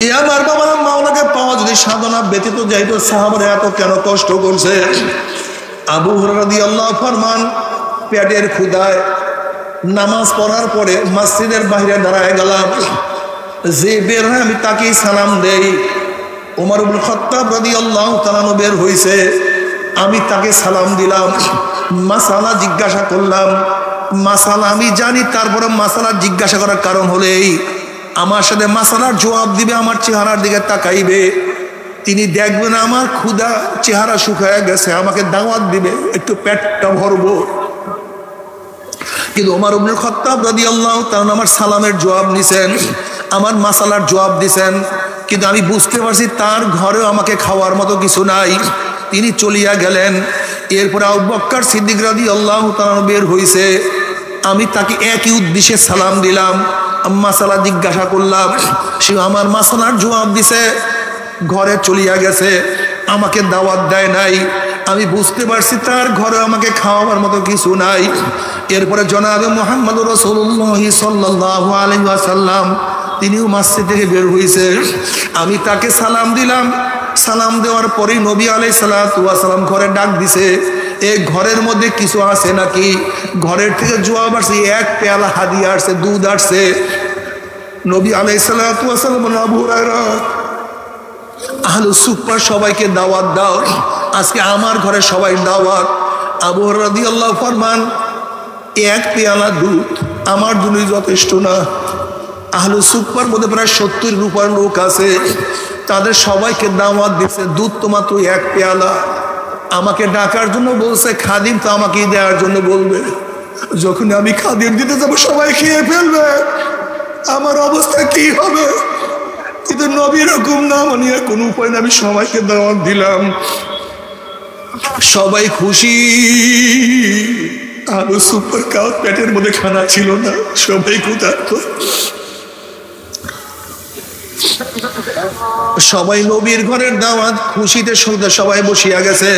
আমার বাবা মাওলাকে পাওয়া যদি সাধনা ব্যতীত যাইতো, সাহাবারা এত কেন কষ্ট করছে? আবু হুরায়রা রাদিয়াল্লাহু ফরমান, পেটের ক্ষুধায় নামাজ পড়ার পরে মসজিদের বাইরে দাঁড়ায় গেলাম, যে বের হয় আমি তাকেই সালাম দেই। ওমর ইবনে খাত্তাব রাদিয়াল্লাহু তাআলা বের হইছে, আমি তাকে সালাম দিলাম, মাসালা জিজ্ঞাসা করলাম। মাসালা আমি জানি, তারপরে মাসালা জিজ্ঞাসা করার কারণ হলো এই, আমার সাথে মাসালার জবাব দিবে, আমার চেহারার দিকে তাকাইবে, তিনি দেখবেন আমার ক্ষুধা চেহারা শুকায় গেছে, আমাকে দাওয়াত দিবে, একটু পেটটা ভরবো। কিন্তু ওমর ইবনে খাত্তাব রাদিয়াল্লাহু তাআলা আমার সালামের জবাব নিছেন, আমার মাসালার জবাব দিছেন, কিন্তু আমি বুঝতে পারছি তার ঘরেও আমাকে খাওয়ার মতো কিছু নাই, তিনি চলিয়া গেলেন। এরপরে আবু বকর সিদ্দিক রাদিয়াল্লাহু তাআলা বের হইছে, আমি তাকে একই উদ্দেশ্যে সালাম দিলাম, মাসালা জিজ্ঞাসা করলাম, সে আমার মাসালার জবাব দিছে, ঘরে চলিয়া গেছে, আমাকে দাওয়াত দেয় নাই। আমি বুঝতে পারছি তার ঘরে আমাকে খাওয়াবার মতো কিছু নাই। এরপরে জনাবে মুহাম্মদুর রাসূলুল্লাহ সাল্লাল্লাহু আলাইহি ওয়াসাল্লাম তিনিও মসজিদ থেকে বের হইছে, আমি তাকে সালাম দিলাম। সালাম দেওয়ার পরেই নবী আলাইহিস সালাতু ওয়াস সালাম ঘরে ডাক দিছে, এই ঘরের মধ্যে কিছু আছে নাকি? ঘরের থেকে জবাব আসছে, এক পেয়ালা হাদিয়া আসছে, দুধ আসছে। নবী আলাইহিস সালাতু ওয়াস সালাম বলেন, আবু হুরায়রা, আহলুস সুফফার সবাইকে দাওয়াত দাও, আজকে আমার ঘরে সবাই দাওয়াত। আবু হুরায়রা রাদিয়াল্লাহু ফরমান, এক পেয়ালা দুধ আমার জন্য যথেষ্ট না। আহলুস সুফফার মধ্যে প্রায় 70 রূপার লোক আছে, তাদের সবাইকে দাওয়াত দিচ্ছে, দুধ তো মাত্র এক পেয়ালা। আমাকে ডাকার জন্য বলছে, খাদিম তো আমাকেই দেওয়ার জন্য বলবে, যখন আমি খাদিম দিতে যাবো সবাই খেয়ে ফেলবে, আমার অবস্থা কি হবে? কিন্তু নবীর হুকুম না মানিয়ে কোনো উপায় না, আমি সবাইকে দাওয়াত দিলাম, সবাই খুশি। আলু সুপার কাউ পেটের মধ্যে খানা ছিল না, সবাই ক্ষুধার্ত। সবাই নবীর ঘরের দাওয়াত, খুশিতে শুনতে সবাই বসিয়া গেছে।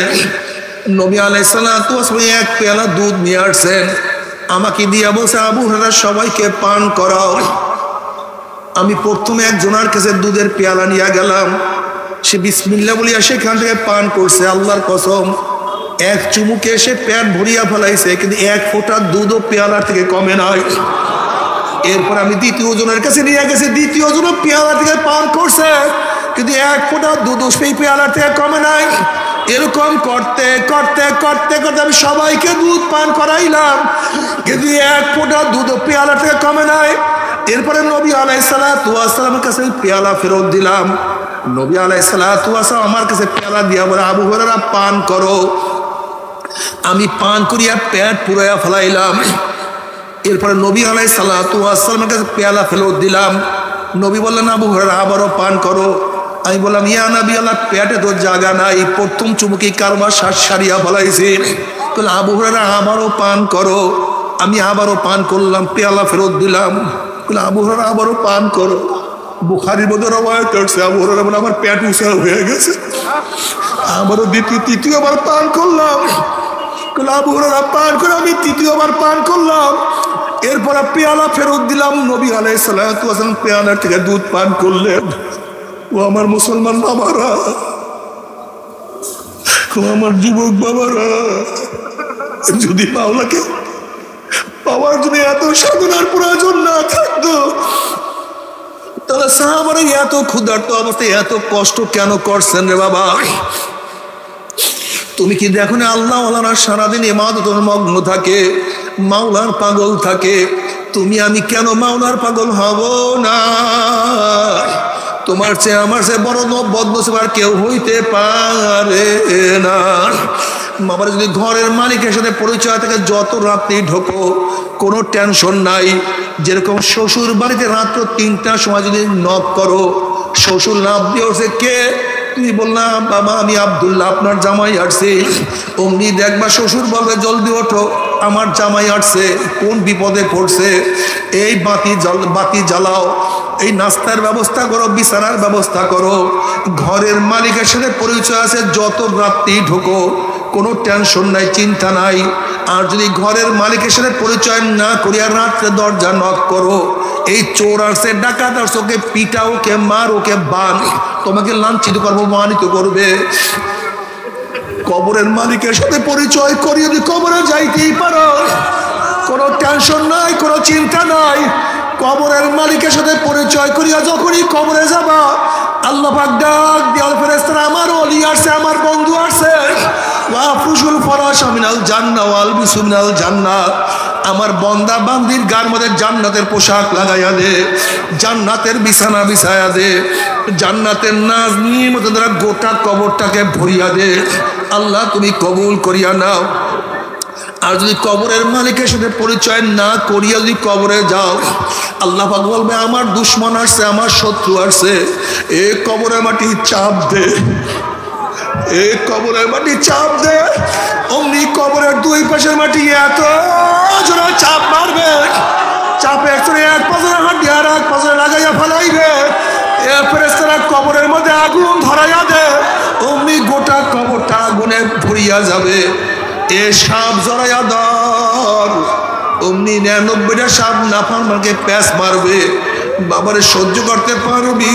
নবী আলাইহিস সালাতু ওয়াস সালাম এক পেয়ালা দুধ নিয়ে আসছেন, আমাকে দিয়া বলছে, আবু হুরায়রা সবাইকে পান করাও। আমি প্রথমে একজনের কাছে দুধের পেয়ালা নিয়ে গেলাম, সে বিসমিল্লাহ বলিয়া সেখান থেকে পান করছে। আল্লাহর কসম, এক চুমুকে সে পেট ভরিয়া ফেলাইছে, কিন্তু এক ফোঁটা দুধও পেয়ালার থেকে কমে নাই। এরপর আমি দ্বিতীয় জনের কাছে নিয়ে গেছি, দ্বিতীয় জন পেয়ালা থেকে পান করছে, কিন্তু এক ফোঁটা দুধ সেই পেয়ালার থেকে কমে নাই। এরকম করতে করতে করতে করতে আমি সবাইকে দুধ পান করাইলাম, কিন্তু এক ফোঁটা দুধ পেয়ালা থেকে কমে নাই। এরপরে নবী আলাইহিস সালাতু ওয়াস সালামের কাছে পেয়ালা ফেরত দিলাম। নবী আলাইহিস সালাতু ওয়াস সালাম আমার কাছে পেয়ালা দিয়া বলে, আবু হুরায়রা পান করো। আমি পান করিয়া পেট পুরাইয়া ফেলাইলাম। এরপরে নবী আলাইহিস সালাতু ওয়াস সালামের কাছে পেয়ালা ফেরত দিলাম। নবী বললেন, আবু হুরায়রা আবারও পান করো। আমি বললাম, ইয়া নবী আল্লাহ, পেটে তো জায়গা নাই, প্রথম চুমুকি কারবার শ্বাস সারিয়া ফেলাইছি। বললেন, আবু হুরায়রা আবারও পান করো। আমি আবারও পান করলাম, পেয়ালা ফেরত দিলাম। বললাম, আবু হুরায়রা আবারও পান করো। বুখারীর মধ্যে রওয়ায়াত আছে, আবু হুরায়রা বলে, আমার পেট উঁচা হয়ে গেছে। আবারও তৃতীয়বার পান করলাম। আবু হুরায়রা পান করে আমি তৃতীয়বার পান করলাম। এরপর পেয়ালা ফেরত দিলাম। নবী আলাইহিস সালাতু ওয়াস সালাম পেয়ালার থেকে দুধ পান করলেন। ও আমার মুসলমান বাবারা, ও আমার যুবক বাবারা, যদি মাওলাকে পাওয়ার জন্য এত সাধনার প্রয়োজন না থাকতো, তাহলে সাহাবারা এত ক্ষুধার্ত অবস্থায় এত কষ্ট কেন করছেন রে বাবা? তুমি কি দেখো না, আল্লাহ ওয়ালারা সারাদিন ইবাদতের মগ্ন থাকে, মাওলার পাগল থাকে। তুমি আমি কেন মাওলার পাগল হব না? তোমার চেয়ে আমার চেয়ে বড় বদনসিব আর কেউ হইতে পারে না। বাবার যদি ঘরের মালিকের সাথে পরিচয় থেকে যত রাত্রি ঢোকো, কোনো টেনশন নাই। যেরকম শ্বশুর বাড়িতে রাত্র 3টার সময় যদি নক করো, শ্বশুর লাভ দিয়ে উঠছে, কে? তুমি বললাম, বাবা আমি আব্দুল্লাহ, আপনার জামাই আসছে। অমনি দেখবা শ্বশুর বলবে, জলদি ওঠো, আমার জামাই আসছে, কোন বিপদে পড়ছে, এই বাতি জ্বালাও, এই নাস্তার ব্যবস্থা করো, বিছানার ব্যবস্থা করো। ঘরের মালিকের সাথে পরিচয় আছে, যত রাত্রি ঢোকো কোনো টেনশন নাই, চিন্তা নাই। আর যদি ঘরের মালিকের সাথে পরিচয় না করিয়া রাত্রে দরজা নক করো, এই চোর আসছে, ডাকাত আসছে, ওকে পিটা, ওকে মার, ওকে বান, তোমাকে লাঞ্ছিত করবো, মানিত করবে। কবরের মালিকের সাথে পরিচয় করিয়ে যদি কবরে যাইতেই পারো, কোনো টেনশন নাই, কোনো চিন্তা নাই। কবরের মালিকের সাথে পরিচয় করিয়া যখনই কবরে যাবা, আল্লাহ পাক ডাক দেওয়ার ফেরেশতারা, আমার ওলি আসছে, আমার বন্ধু আসছে, ওয়াফরুশুল ফরাশ মিনাল জান্নাহ ওয়াল বিসু মিনাল জান্নাহ, আমার বন্দা বান্দির গার মধ্যে জান্নাতের পোশাক লাগাইয়া দে, জান্নাতের বিছানা বিছায়া দে, জান্নাতের নাজ নিয়ামতের দ্বারা গোটা কবরটাকে ভরিয়া দে। আল্লাহ তুমি কবুল করিয়া নাও। আর যদি কবরের মালিকের সাথে পরিচয় না করিয়া যদি কবরে যাও, আল্লাহ পাক বলবে, আমার দুশ্মন আসছে, আমার শত্রু আসছে, এ কবরে মাটি চাপ দে, এ কবরের মাটি চাপ দে। অমনি কবরের দুই পাশের মাটি এত জোরে চাপ মারবে, চাপে এক পাশে হাঁটি আর এক পাশে লাগাইয়া ফেলাইবে। এ ফেরেশতারা কবরের মধ্যে আগুন ধরাইয়া দে, অমনি গোটা কবরটা আগুনে ভরিয়া যাবে। এ সাপ জড়াইয়া ধর, অমনি 99টা সাপ নাফরমানকে প্যাঁচ মারবে। বাবারে সহ্য করতে পারবি?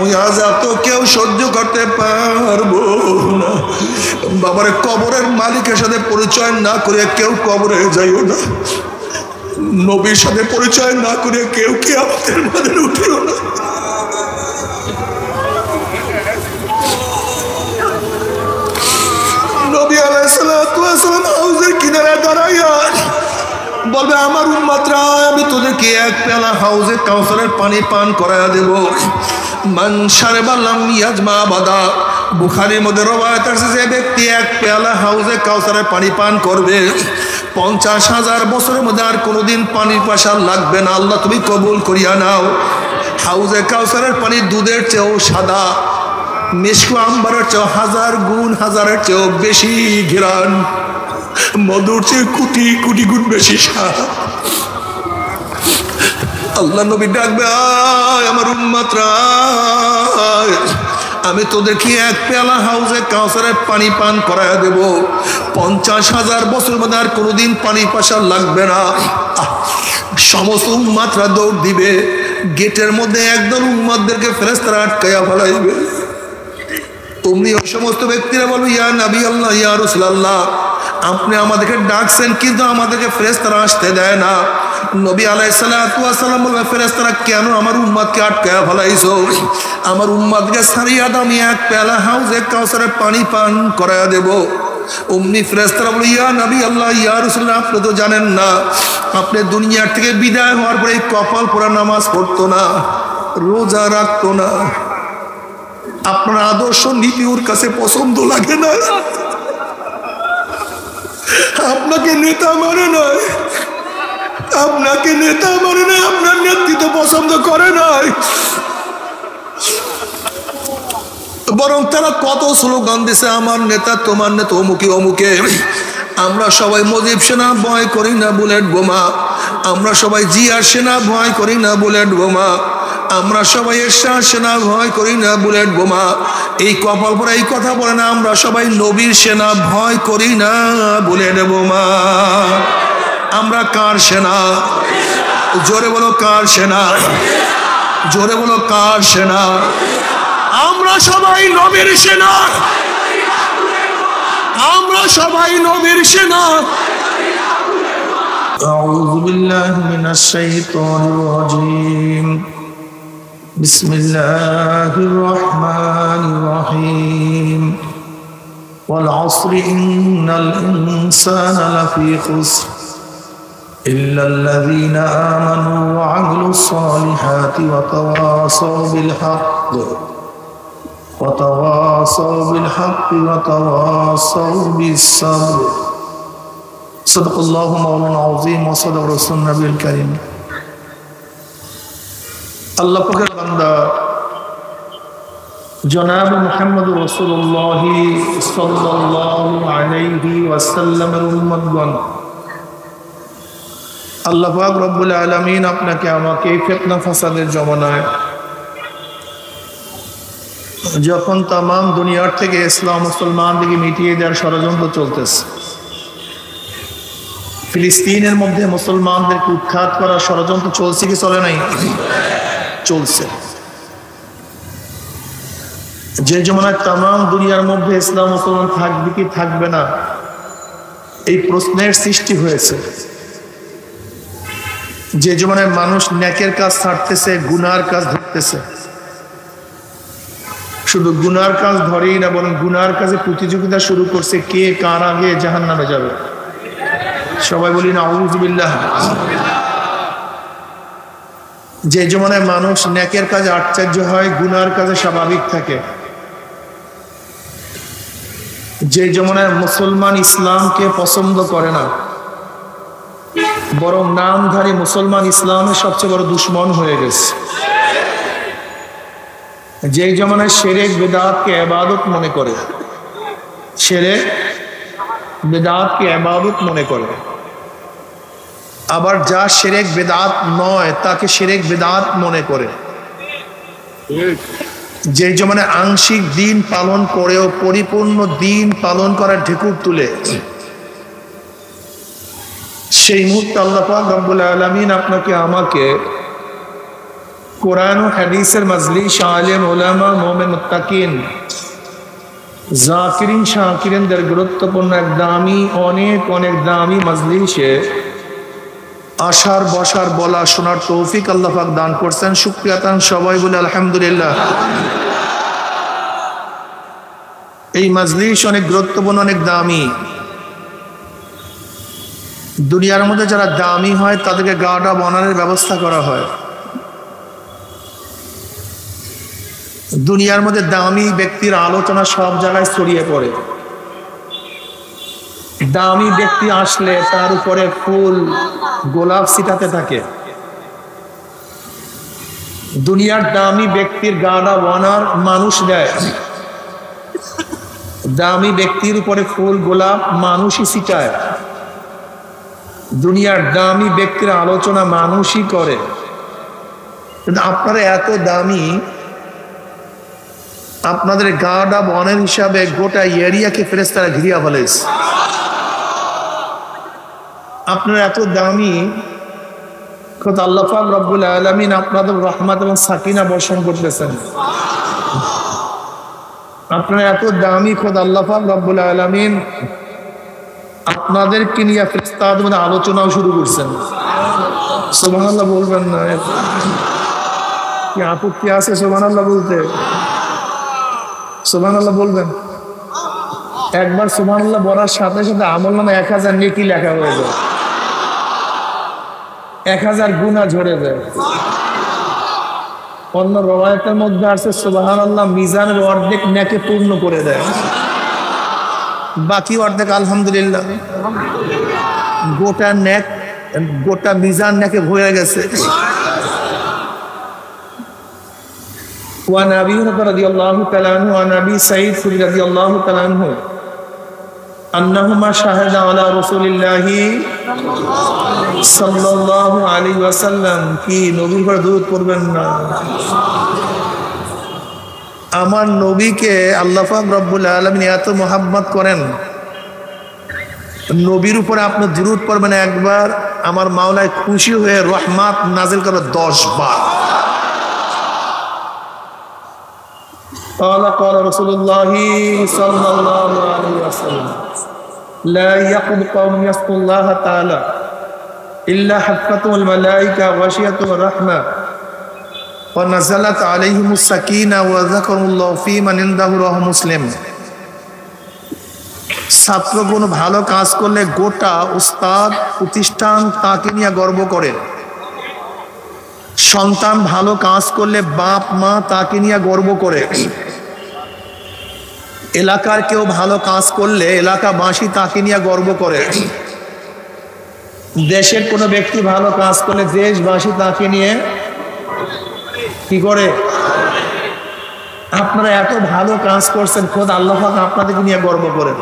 ওই আযাব তো কেউ সহ্য করতে পারবো না। বাবারে কবরের মালিকের সাথে পরিচয় না করে কেউ কবরে যাইও না, নবীর সাথে পরিচয় না করে কেউ কিয়ামতের মাঠে উঠিও না। নবী আলাইহিস সালাতু ওয়াস সালাম হাউজের কিনারে দাঁড়াইয়া বলবে, আমার উম্মতরা, আমি তোদেরকে এক পেয়ালা হাউজে কাউসারের পানি পান করায়া দেব। মান শারবা লাম ইয়াজমা আবাদা, বুখারীর মধ্যে রওয়ায়াত আছে, যে ব্যক্তি এক পেয়ালা হাউজে কাউসারের পানি পান করবে, 50,000 বছরের মধ্যে আর কোনোদিন পানির পাশা লাগবে না। আল্লাহ তুমি কবুল করিয়া নাও। হাউজে কাউসারের পানি দুধের চেয়েও সাদা, মিশকু আম্বারের চেয়েও 1000 গুণ, 1000-এর চেয়েও বেশি ঘ্রাণ, মধুর চেয়ে কোটি কোটি গুণ বেশি স্বাদ। আল্লাহ নবী ডাকবে, আয় আমার উম্মতরা, আমি তোদেরকে এক পেয়ালা হাউজে কাউসারের পানি পান করায়া দেব, 50,000 বছর মধ্যে আর কোনোদিন পানি পাশা লাগবে না। সমস্ত উম্মতরা দৌড় দিবে, গেটের মধ্যে একদল উম্মতদেরকে ফেরেশতারা আটকাইয়া ফেলাইবে। অমনি ওই সমস্ত ব্যক্তিরা বলবে, ইয়া নবী আল্লাহ, ইয়া রাসূলুল্লাহ, আপনি আমাদেরকে ডাকছেন কিন্তু আমাদেরকে ফেরেশতারা আসতে দেয় না। নবী আলাইহিস সালাতু ওয়াস সালাম বলবে, ফেরেশতারা কেন আমার উম্মতকে আটকায়া ফেলাইছো? আমার উম্মতকে ছাড়িয়া দাও, আমি এক পেয়ালা হাউজে কাউসারের পানি পান করায়া দেব। অমনি ফেরেশতারা বলে, ইয়া নবী আল্লাহ, ইয়া রাসূলুল্লাহ, আপনি তো জানেন না, আপনি দুনিয়ার থেকে বিদায় হওয়ার পরে কপাল পোড়া নামাজ পড়তো না, রোজা রাখতো না, আপনার আদর্শ নীতি ওর কাছে পছন্দ লাগে না, আপনাকে নেতা মানে নয়, আপনাকে নেতা মানে নয়, আপনার নেতৃত্ব পছন্দ করে নাই, বরং তারা কত স্লোগান দিছে, আমার নেতা, তোমার নেতা, অমুকে অমুকে। আমরা সবাই মুজিব সেনা ভয় করি না, বুলেট বোমা। আমরা সবাই জিয়ার সেনা ভয় করি না, বুলেট বোমা। আমরা সবাই এরশাদ সেনা ভয় করি না, বুলেট বোমা। এই কপাল পরে এই কথা বলে না, আমরা সবাই নবীর সেনা ভয় করি না, বুলেট বোমা। আমরা কার সেনা? জোরে বলো, কার সেনা? জোরে বলো, কার সেনা? আমরা সবাই নবীর সেনা, আমরা সবাই নবীর সেনা। আউযু বিল্লাহি মিনাশ শাইতানির রাজীম। বিসমিল্লাহির রহমানির রহিম। ওয়াল আসরি ইন্নাল ইনসানা লাফী খুসর ইল্লাল্লাযীনা আমানু ওয়া আমিলুস সালিহাতি ওয়া তাওয়াসাউ বিল হক্ক وتواصوا بالحق وتواصوا بالصبر صدق الله مولانا العظيم وصدق رسول النبي الكريم। আল্লাহ পাকের বান্দা জনাব মুহাম্মদ রাসূলুল্লাহ সাল্লাল্লাহু আলাইহি ওয়াসাল্লামের উম্মতগণ, আল্লাহ পাক রব্বুল আলামিন আপনাকে আমাকে এই ফিতনা ফাসাদের জমানায়, যখন তাম দুনিয়ার থেকে ইসলাম মুসলমান দিকে মিটিয়ে দেওয়ার ষড়যন্ত্র চলতেছে, ফিলিস্তিনের মধ্যে মুসলমানদেরকে উৎখাত করার ষড়যন্ত্র চলছে কি চলে নাই? চলছে। যে জমানায় তাম দুনিয়ার মধ্যে ইসলাম মুসলমান থাকবে কি থাকবে না এই প্রশ্নের সৃষ্টি হয়েছে। যে জমানায় মানুষ নেকের কাজ ছাড়তেছে, গুনার কাজ ধরতেছে, শুধু গুনার কাজ ধরেই না বরং গুনার কাজে প্রতিযোগিতা শুরু করছে, কে কার আগে জাহান্নামে যাবে। সবাই বলি না আউযু বিল্লাহ। যে জমানায় মানুষ নেকের কাজে আশ্চর্য হয়, গুনার কাজে স্বাভাবিক থাকে, যে জমানায় মুসলমান ইসলামকে পছন্দ করে না বরং নামধারী মুসলমান ইসলামের সবচেয়ে বড় দুশ্মন হয়ে গেছে, যে জমানায় শিরক বিদআতকে ইবাদত মনে করে, শিরক বিদআতকে ইবাদত মনে করে, আবার যা শিরক বিদআত নয় তাকে শিরক বিদআত মনে করে, যে জমানায় আংশিক দিন পালন করেও পরিপূর্ণ দিন পালন করার ঢেকুর তুলে, সেই মুহূর্তে আল্লাহ পাক রব্বুল আলামিন আপনাকে আমাকে কোরআন ও হাদিসের মাজলিস, আলেম ওলামা, মুমিন মুত্তাকিন, জাকিরিন শাকিরিনদের গুরুত্বপূর্ণ এক দামি অনেক অনেক দামি মাজলিসে আসার, বসার, বলা, শোনার তৌফিক আল্লাহ পাক দান করছেন। শুকরিয়া তান সবাই বলে আলহামদুলিল্লাহ। এই মাজলিস অনেক গুরুত্বপূর্ণ, অনেক দামি। দুনিয়ার মধ্যে যারা দামি হয় তাদেরকে গার্ডা বানানোর ব্যবস্থা করা হয়। দুনিয়ার মধ্যে দামি ব্যক্তির আলোচনা সব জায়গায় ছড়িয়ে পড়ে। দামি ব্যক্তি আসলে তার উপরে ফুল গোলাপ ছিটাতে থাকে। দুনিয়ার দামি ব্যক্তির গার্ডা বানার মানুষ দেয়, দামি ব্যক্তির উপরে ফুল গোলাপ মানুষই ছিটায়। দুনিয়ার দামি ব্যক্তির আলোচনা মানুষই করে। কিন্তু আপনারা এত দামি, আপনাদের গার্ড অব অনার হিসাবে গোটা এরিয়াকে ফেরেশতারা ঘিরিয়া ফেলেছে। আপনারা এত দামি, খোদা আল্লাহ পাক রব্বুল আলামিন আপনাদের রহমত এবং সাকিনা বর্ষণ করতেছেন। আপনারা এত দামি, খোদা আল্লাহ পাক রব্বুল আলামিন আপনাদেরকে নিয়ে ফেরেশতাদের মধ্যে আলোচনাও শুরু করছেন। সুবহানাল্লাহ বলবেন না? কি আপত্তি আছে সুবহানাল্লাহ বলতে? সুবহানাল্লাহ বলবেন? একবার সুবহানাল্লাহ বলার সাথে সাথে আমলনামায় 1000 নেকি লেখা হয়ে যায়, 1000 গুনাহ ঝরে যায়। অন্য রওয়ায়াতের মধ্যে আছে সুবহানাল্লাহ মিজানের অর্ধেক নেকে পূর্ণ করে দেয়, বাকি অর্ধেক আলহামদুলিল্লাহ। গোটা নেক, গোটা মিজান নেকে ভরে গেছে। وعن أبي هريرة رضي الله تعالى عنه وعن أبي سعيد رضي الله تعالى عنه أنهما شهد على رسول الله صلى الله عليه وسلم কি নবীর উপর দরুদ পড়বেন না? আমার নবীকে আল্লাহ পাক রব্বুল আলামিন এত মোহাব্বত করেন, নবীর উপরে আপনি দরুদ পড়বেন একবার, আমার মাওলায় খুশি হয়ে রহমত নাজিল করে 10 বার। قال رسول الله صلى الله عليه وسلم لا يقم قوم يذكر الله تعالى إلا حفتهم الملائكة وغشيتهم الرحمة ونزلت عليهم السكينة وذكروا الله في من عنده رواه মুসলিম। ছাত্র কোনো ভালো কাজ করলে গোটা উস্তাদ প্রতিষ্ঠান তাকে নিয়ে গর্ব করে। সন্তান ভালো কাজ করলে বাপ মা তাকে নিয়ে গর্ব করে। এলাকার কেউ ভালো কাজ করলে এলাকাবাসী তাকে নিয়ে গর্ব করে। দেশের কোনো ব্যক্তি ভালো কাজ করলে দেশবাসী তাকে নিয়ে কি করে? আপনারা এত ভালো কাজ করছেন, খোদ আল্লাহ পাক আপনাদেরকে নিয়ে গর্ব করেন।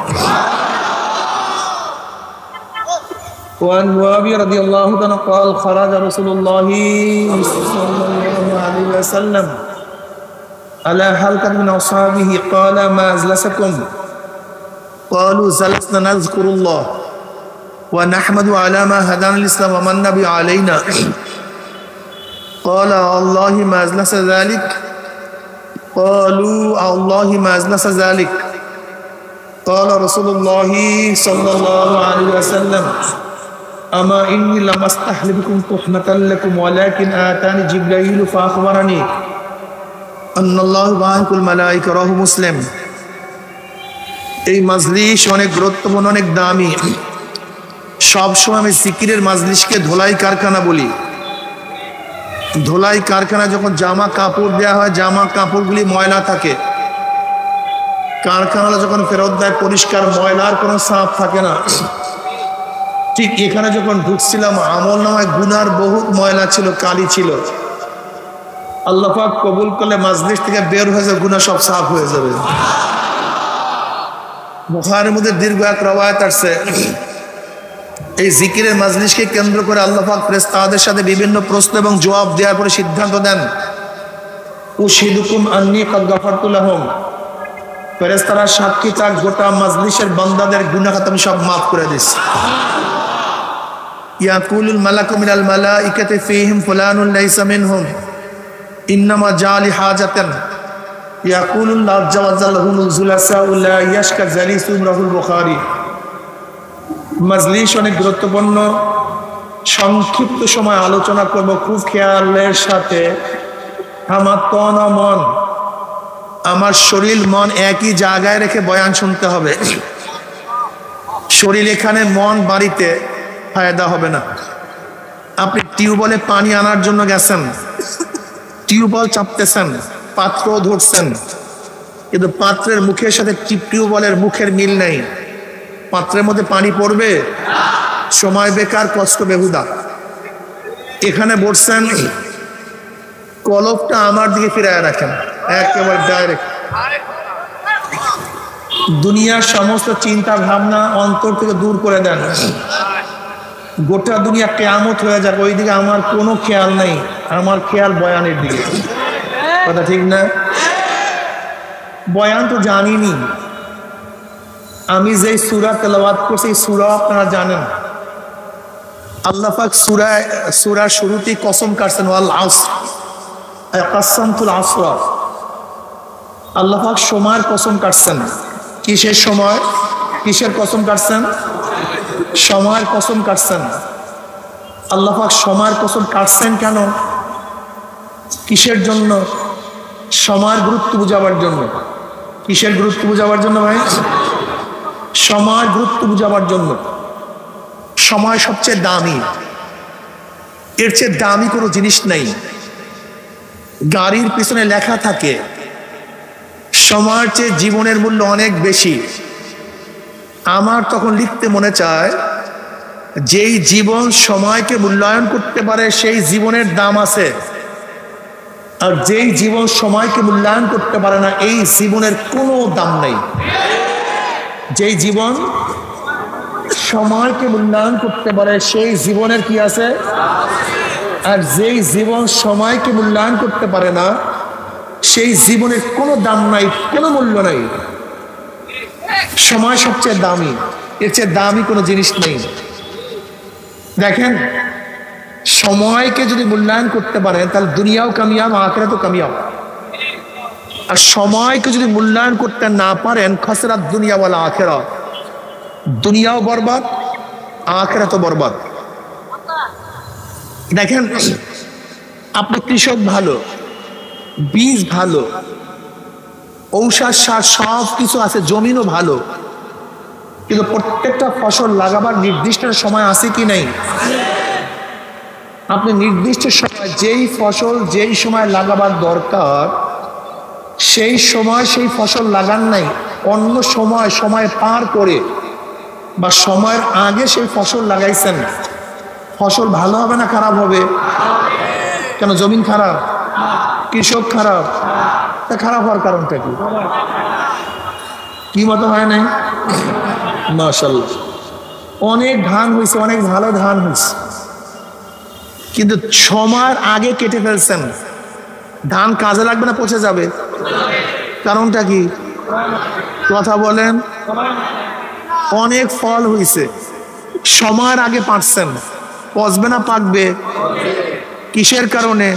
وعن معاوية رضي الله عنه قال خرج رسول الله صلى الله عليه وسلم على حلقة من أصحابه قال ما أجلسكم قالوا جلسنا نذكر الله ওয়া নাহমাদু আলা মা হাদানাল ইসলাম ওয়া মান্না বি আলাইনা قال الله ما أجلس ذلك قالوا الله ما أجلس ذلك قال رسول الله صلى الله عليه وسلم أما إني لم أستحل بكم تحمة لكم ولكن آتاني جبريل فأخبرني أن الله باعث الملائكة رواه مسلم এই মাজলিস অনেক গুরুত্বপূর্ণ, অনেক দামি। সবসময় আমি জিকিরের মাজলিসকে ধোলাই কারখানা বলি। ধোলাই কারখানা যখন জামা কাপড় দেওয়া হয়, জামা কাপড়গুলি ময়লা থাকে, কারখানা যখন ফেরত দেয় পরিষ্কার, ময়লার কোনো ছাপ থাকে না। ঠিক এখানে যখন ঢুকছিলাম আমল নামায় গুনার বহুত ময়লা ছিল, কালি ছিল। আল্লাহ পাক কবুল করলে মাজলিস থেকে বের হয়ে যাবে, গুনাহ সব সাফ হয়ে যাবে। বুখারীর মধ্যে দীর্ঘ এক রওয়ায়াত আছে, এই জিকিরের মাজলিসকে কেন্দ্র করে আল্লাহ পাক ফেরেশতাদের সাথে বিভিন্ন প্রশ্ন এবং জবাব দেওয়ার পরে সিদ্ধান্ত দেন, উশহিদুকুম আন্নী ক্বাদ গাফারতু লাহুম। ফেরেশতারা সাক্ষী থাক, গোটা মাজলিসের বান্দাদের গুনাহ আমি সব মাফ করে দিয়েছি। ইয়াকুলুল মালাকু মিনাল মালাইকাতি ফীহিম ফুলানুন লাইসা মিনহুম ইন্নামা জালি হাজাতান ইয়াকুলুল্লাহ আযজা ওয়া জাল্লা হুমুল জুলাসা লা ইয়াশকা জালিসুম রাহুল বুখারী। মাজলিস অনেক গুরুত্বপূর্ণ। সংক্ষিপ্ত সময় আলোচনা করব, খুব খেয়ালের সাথে। আমার তন মন, আমার শরীর মন একই জায়গায় রেখে বয়ান শুনতে হবে। শরীর এখানে, মন বাড়িতে, ফায়দা হবে না। আপনি টিউবওয়েলে পানি আনার জন্য গেছেন, টিউবওয়েল চাপতেছেন, পাত্র ধরছেন, কিন্তু পাত্রের মুখের সাথে টিউবওয়েলের মুখের মিল নেই। পাত্রের মধ্যে পানি পড়বে, সময় বেকার, কষ্ট বেহুদা। এখানে বসছেন, কলপটা আমার দিকে ফিরায় রাখেন, একেবারে ডাইরেক্ট। দুনিয়ার সমস্ত চিন্তা ভাবনা অন্তর থেকে দূর করে দেন। গোটা দুনিয়া কিয়ামত হয়ে যাবে, ওইদিকে আমার কোনো খেয়াল নেই, আমার খেয়াল বয়ানের দিকে। কথা ঠিক না? বয়ান তো জানিনি। আমি যে সূরা তেলাওয়াত করছি, এই সূরা আপনারা জানেন। আল্লাহ পাক সূরার শুরুতেই কসম কাটছেন, ওয়াল আসর, কাসামতুল আসর। আল্লাহ পাক সময়ের কসম কাটছেন। কিসের সময়? কিসের কসম কাটছেন? সময়ের কসম কাটছেন। আল্লাহ পাক সময়ের কসম কাটছেন কেন? কিসের জন্য? সময়ের গুরুত্ব বুঝাবার জন্য। কিসের গুরুত্ব বুঝাবার জন্য ভাই? সময়ের গুরুত্ব বুঝাবার জন্য। সময় সবচেয়ে দামি, এর চেয়ে দামি কোনো জিনিস নেই। গাড়ির পিছনে লেখা থাকে সময়ের চেয়ে জীবনের মূল্য অনেক বেশি। আমার তখন লিখতে মনে চায়, যেই জীবন সময়কে মূল্যায়ন করতে পারে সেই জীবনের দাম আছে, আর যেই জীবন সময়কে মূল্যায়ন করতে পারে না এই জীবনের কোনো দাম নেই। যেই জীবন সময়কে মূল্যায়ন করতে পারে সেই জীবনের কি আছে, আর যেই জীবন সময়কে মূল্যায়ন করতে পারে না সেই জীবনের কোনো দাম নাই, কোনো মূল্য নাই। সময় সবচেয়ে দামি, এর চেয়ে দামি কোনো জিনিস নেই। দেখেন, সময়কে যদি মূল্যায়ন করতে পারেন তাহলে দুনিয়াও কামিয়াব, আখিরাতও কামিয়াব। আর সময়কে যদি মূল্যায়ন করতে না পারেন, খাসরাত দুনিয়া ওয়াল আখিরাত, দুনিয়াও বরবাদ, আখিরাতও বরবাদ। দেখেন, আপনি কৃষক ভালো, বীজ ভালো, ঔষধ সার সব কিছু আছে, জমিনও ভালো, কিন্তু প্রত্যেকটা ফসল লাগাবার নির্দিষ্ট সময় আছে কি নাই? আপনি নির্দিষ্ট সময় যেই ফসল যেই সময় লাগাবার দরকার সেই সময় সেই ফসল লাগান নাই, অন্য সময় পার করে বা সময়ের আগে সেই ফসল লাগাইছেন, ফসল ভালো হবে না খারাপ হবে? কেন? জমিন খারাপ, কৃষক খারাপ। তা খারাপ হওয়ার কারণটা কি? কি মতো হয় নাই? মাশাআল্লাহ, অনেক ধান হয়েছে, অনেক ভালো ধান হয়েছে, কিন্তু সময়ের আগে কেটে ফেলছেন। ধান কাজে লাগবে না, পচে যাবে। কারণটা কি? কথা বলেন। অনেক ফল হয়েছে, সময়ের আগে পাকছেন, পচবে না পাকবে? কিসের কারণে?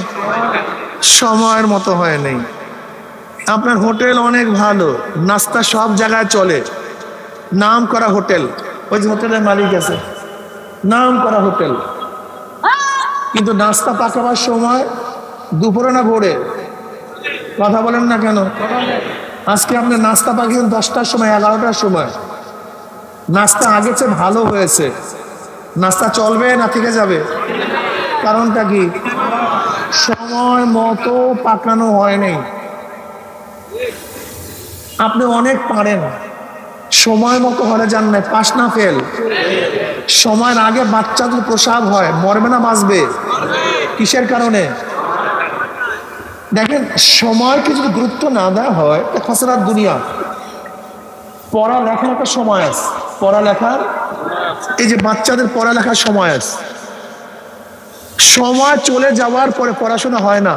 সময়ের মতো হয় নাই। আপনার হোটেল অনেক ভালো, নাস্তা সব জায়গায় চলে, নাম করা হোটেল, ওই যে হোটেলের মালিক আছে, নাম করা হোটেল, কিন্তু নাস্তা পাকাবার সময় দুপুরে না ভোরে? কথা বলেন না কেন? আজকে আপনি নাস্তা পাকিয়েছেন 10টার সময়, 11টার সময়, নাস্তা আগে চেয়ে ভালো হয়েছে, নাস্তা চলবে না থেকে যাবে? কারণটা কি? সময় মতো পাকানো হয় নাই। আপনি অনেক পারেন, সময় মতো হলে যান না, পাস না ফেল? সময়ের আগে বাচ্চাদের প্রসাব হয়, মরবে না বাঁচবে? কিসের কারণে? দেখেন, সময়কে যদি গুরুত্ব না দেওয়া হয় তো খসরাত দুনিয়া। পড়ালেখার একটা সময় আছে, পড়ালেখার, এই যে বাচ্চাদের পড়ালেখার সময় আছে, সময় চলে যাওয়ার পরে পড়াশোনা হয় না।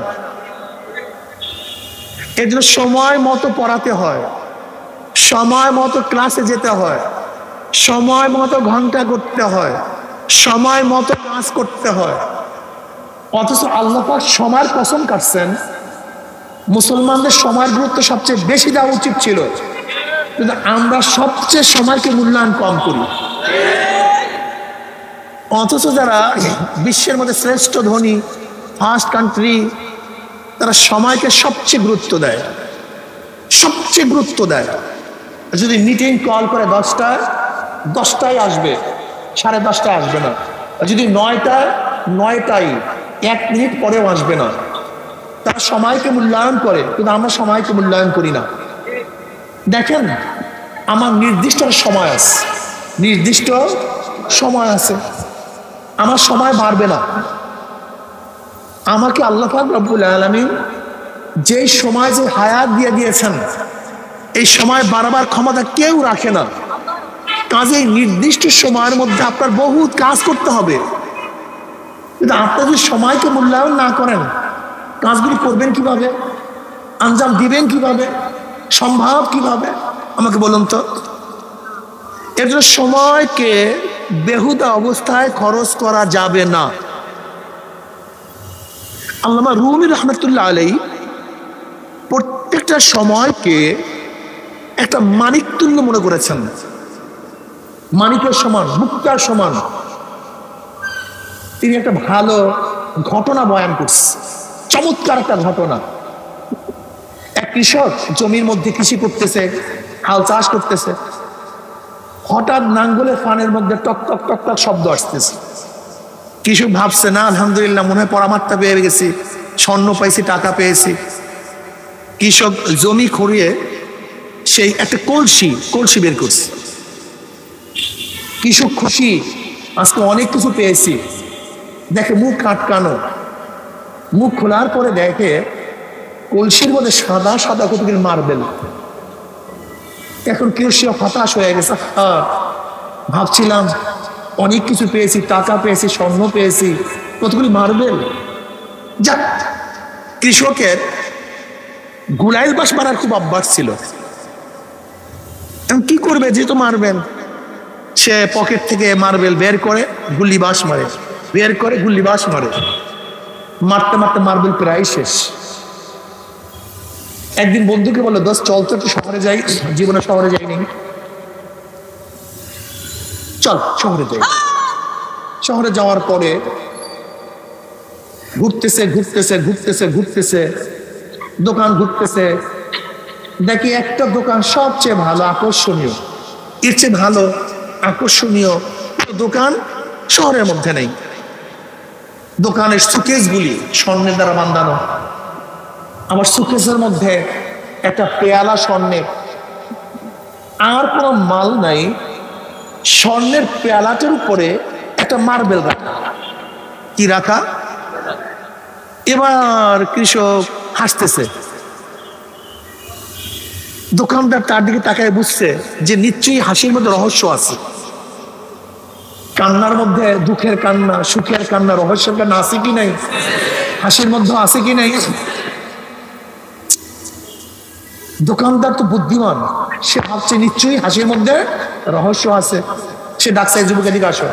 এর জন্য সময় মতো পড়াতে হয়, সময় মতো ক্লাসে যেতে হয়, সময় মতো ঘন্টা করতে হয়, সময় মতো কাজ করতে হয়। অথচ আল্লাহ পাক সময়ের কসম কাটছেন, মুসলমানদের সময়ের গুরুত্ব সবচেয়ে বেশি দেওয়া উচিত ছিল, কিন্তু আমরা সবচেয়ে সময়কে মূল্যায়ন কম করি। অথচ যারা বিশ্বের মধ্যে শ্রেষ্ঠ ধনী, ফার্স্ট কান্ট্রি, তারা সময়কে সবচেয়ে গুরুত্ব দেয়, সবচেয়ে গুরুত্ব দেয়। যদি মিটিং কল করে 10টায়, 10টায় আসবে, 10:30টায় আসবে না। যদি 9টায়, 9টায়, 1 মিনিট পরেও আসবে না। তারা সময়কে মূল্যায়ন করে, কিন্তু আমরা সময়কে মূল্যায়ন করি না। দেখেন, আমার নির্দিষ্ট সময় আছে, নির্দিষ্ট সময় আছে, আমার সময় বাড়বে না। আমাকে আল্লাহ পাক রব্বুল আলামিন যেই সময় যে হায়াত দিয়ে দিয়েছেন, এই সময় বাড়াবার ক্ষমতা কেউ রাখে না। কাজেই নির্দিষ্ট সময়ের মধ্যে আপনার বহুত কাজ করতে হবে, কিন্তু আপনি যদি সময়কে মূল্যায়ন না করেন, কাজগুলি করবেন কিভাবে? আঞ্জাম দিবেন কিভাবে? সম্ভব কিভাবে? আমাকে বলুন তো। এর জন্য সময়কে বেহুদা অবস্থায় খরচ করা যাবে না। আল্লামা রুমি রহমতুল্লাহ আলাইহি প্রত্যেকটা সময়কে একটা মানিক তুল্য মনে করেছেন, মানিকের সমান, মুক্তার সমান। তিনি একটা ভালো ঘটনা বয়ান করছেন, চমৎকার একটা ঘটনা। এক কৃষক জমির মধ্যে কৃষি করতেছে, হাল চাষ করতেছে, হঠাৎ নাঙ্গলের ফানের মধ্যে টক টক টক টক শব্দ আসতেছে। কৃষক ভাবছে, না আলহামদুলিল্লাহ, মনে হয় পরামাত্রা পেয়ে গেছি, স্বর্ণ পাইছি, টাকা পেয়েছি। কৃষক জমি খড়িয়ে সেই একটা কলসি বের করছে। কৃষক খুশি, আজকে অনেক কিছু পেয়েছি। দেখে মুখ আটকানো, মুখ খোলার পরে দেখে কলসির মধ্যে সাদা সাদা কতগুলি মার্বেল। এখন কৃষক হতাশ হয়ে গেছে, ভাবছিলাম অনেক কিছু পেয়েছি, টাকা পেয়েছি, স্বর্ণ পেয়েছি, কতগুলি মার্বেল। যাক, কৃষকের গুলাইল বাস মারার খুব অভ্যাস ছিল। এখন কি করবে, যেহেতু মারবেন, সে পকেট থেকে মার্বেল বের করে গুল্লি বাস মারে, বের করে গুল্লি বাস মারে, মারতে মারতে মার্বেল প্রায় শেষ। একদিন বন্ধুকে বললো, দোস্ত চল তো একটু শহরে যাই, জীবনে শহরে যাইনি, চল শহরে যাই। শহরে যাওয়ার পরে ঘুরতেছে ঘুরতেছে ঘুরতেছে ঘুরতেছে, দোকান ঘুরতেছে, দেখি একটা দোকান সবচেয়ে ভালো, আকর্ষণীয়, এর চেয়ে ভালো আকর্ষণীয় দোকান শহরের মধ্যে নেই। দোকানের সুকেসগুলি স্বর্ণের দ্বারা বাঁধানো, আমার সুকেসের মধ্যে একটা পেয়ালা স্বর্ণের, আর কোনো মাল নাই, স্বর্ণের পেয়ালাটার উপরে একটা মার্বেল রাখা। কি রাখা? এবার কৃষক হাসতেছে। দোকানদার তার দিকে তাকায় বুঝছে যে নিশ্চয়ই হাসির মধ্যে রহস্য আছে। কান্নার মধ্যে দুঃখের কান্না, সুখের কান্না, রহস্যের কান্না আছে কি নাই? হাসির মধ্যে আছে কি নাই? দোকানদার তো বুদ্ধিমান, সে ভাবছে নিশ্চয়ই হাসির মধ্যে রহস্য আছে। সে ডাকছে, যুবক এদিকে আসো।